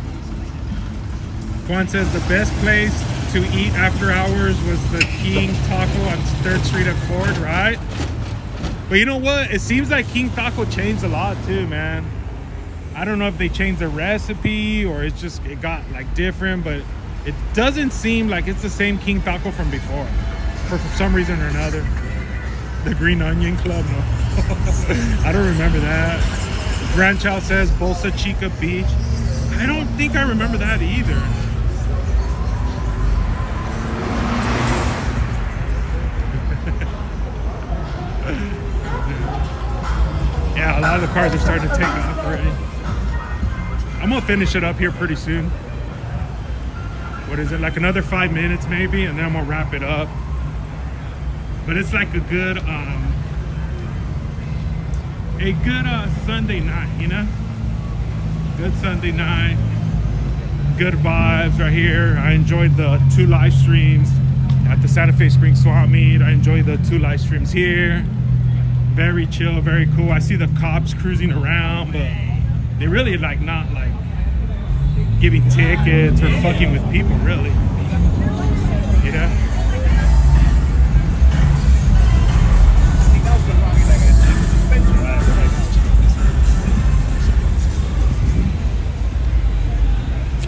Juan says the best place to eat after hours was the King Taco on 3rd Street at Ford, right? But you know what? It seems like King Taco changed a lot too, man. I don't know if they changed the recipe or it got like different, but it doesn't seem like it's the same King Taco from before for some reason or another. The Green Onion Club, no. I don't remember that. Grandchild says Bolsa Chica Beach. I don't think I remember that either. Yeah, a lot of the cars are starting to take off already. I'm gonna finish it up here pretty soon. What is it, like another 5 minutes maybe, and then I'm gonna wrap it up. But it's like a good Sunday night, you know? Good Sunday night, good vibes right here. I enjoyed the 2 live streams at the Santa Fe Springs Swap Meet. I enjoyed the 2 live streams here. Very chill, very cool. I see the cops cruising around, but they really like not like giving tickets or fucking with people, really. Yeah.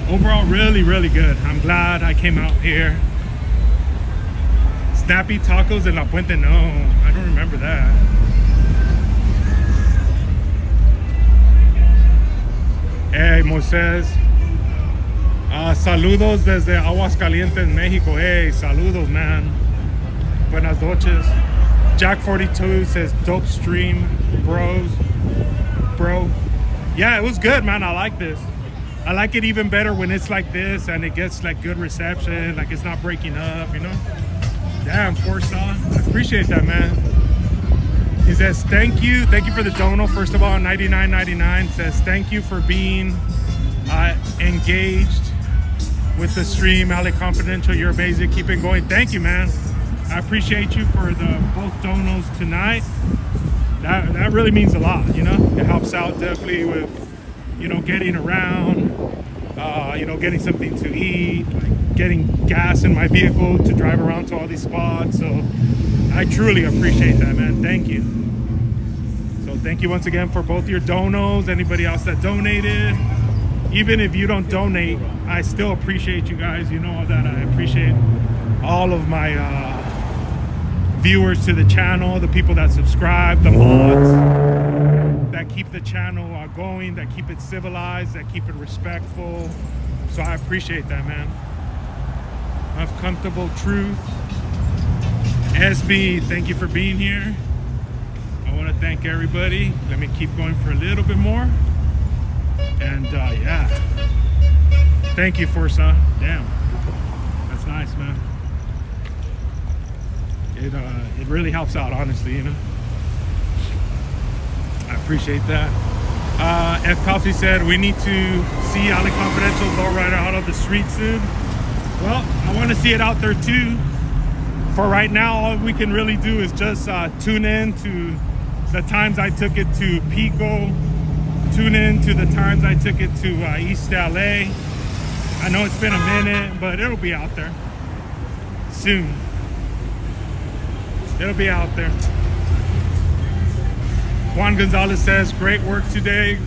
Overall, really, really good. I'm glad I came out here. Snappy tacos en La Puente, no, I don't remember that. Hey, Moisés. Saludos desde Aguascalientes, Mexico. Hey, saludos, man. Buenas noches. Jack42 says, dope stream, bros. Bro. Yeah, it was good, man. I like this. I like it even better when it's like this and it gets like good reception, like it's not breaking up, you know? Damn, Forza. I appreciate that, man. He says, thank you for the dono. First of all, $99.99 says, thank you for being engaged with the stream. Ali Confidential, you're amazing. Keep it going. Thank you, man. I appreciate you for the both donos tonight. That really means a lot, you know? It helps out definitely with, you know, getting around, you know, getting something to eat, like getting gas in my vehicle to drive around to all these spots. So I truly appreciate that, man. Thank you. So thank you once again for both your donos, anybody else that donated. Even if you don't donate, I still appreciate you guys. You know that I appreciate all of my viewers to the channel, the people that subscribe, the mods that keep the channel going, that keep it civilized, that keep it respectful. So I appreciate that, man. Of Comfortable Truth. SB, thank you for being here. I want to thank everybody. Let me keep going for a little bit more. And yeah, thank you, Forza. Damn, that's nice, man. It really helps out, honestly, you know. I appreciate that. F Coffee said we need to see Ali Confidential Lowrider out of the street soon. Well, I want to see it out there too. For right now, all we can really do is just tune in to the times I took it to Pico. Tune in to the times I took it to East LA. I know it's been a minute, but it'll be out there soon. It'll be out there. Juan Gonzalez says, great work today.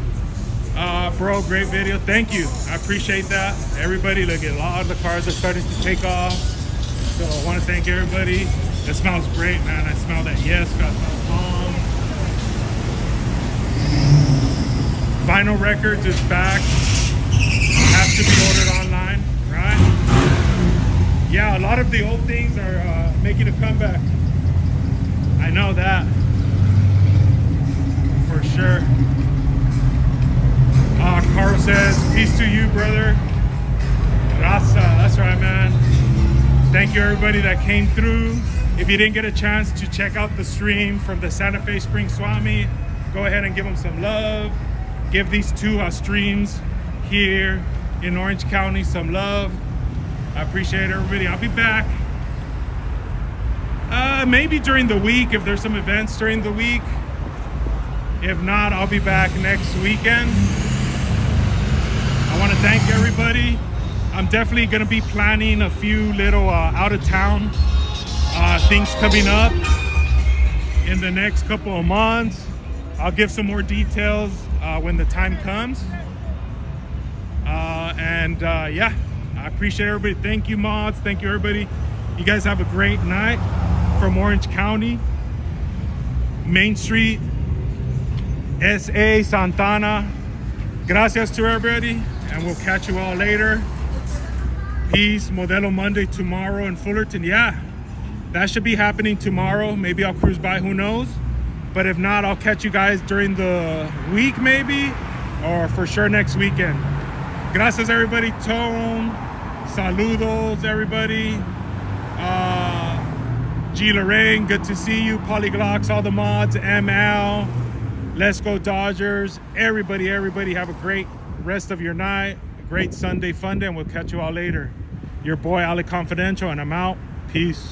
Bro, great video. Thank you. I appreciate that. Everybody, look, a lot of the cars are starting to take off. So I want to thank everybody. It smells great, man. I smell that yes, got that bomb. Vinyl Records is back. Has to be ordered online, right? Yeah, a lot of the old things are making a comeback. I know that. For sure. Carl says, peace to you, brother. Raza, that's right, man. Thank you, everybody that came through. If you didn't get a chance to check out the stream from the Santa Fe Spring Swami, go ahead and give them some love. Give these two streams here in Orange County some love. I appreciate everybody. I'll be back. Maybe during the week, if there's some events during the week. If not, I'll be back next weekend. I want to thank everybody. I'm definitely going to be planning a few little out-of-town things coming up in the next couple of months. I'll give some more details when the time comes. Yeah, I appreciate everybody. Thank you, mods. Thank you, everybody. You guys have a great night from Orange County, Main Street, SA, Santana. Gracias to everybody, and we'll catch you all later. Peace. Modelo Monday tomorrow in Fullerton. Yeah, that should be happening tomorrow. Maybe I'll cruise by, who knows? But if not, I'll catch you guys during the week maybe, or for sure next weekend. Gracias, everybody. Tone, saludos, everybody. G. Lorraine, good to see you. Polyglocks, all the mods, ML, Let's Go Dodgers. Everybody have a great rest of your night. A great Sunday fun day, and we'll catch you all later. Your boy, Ali Confidential, and I'm out. Peace.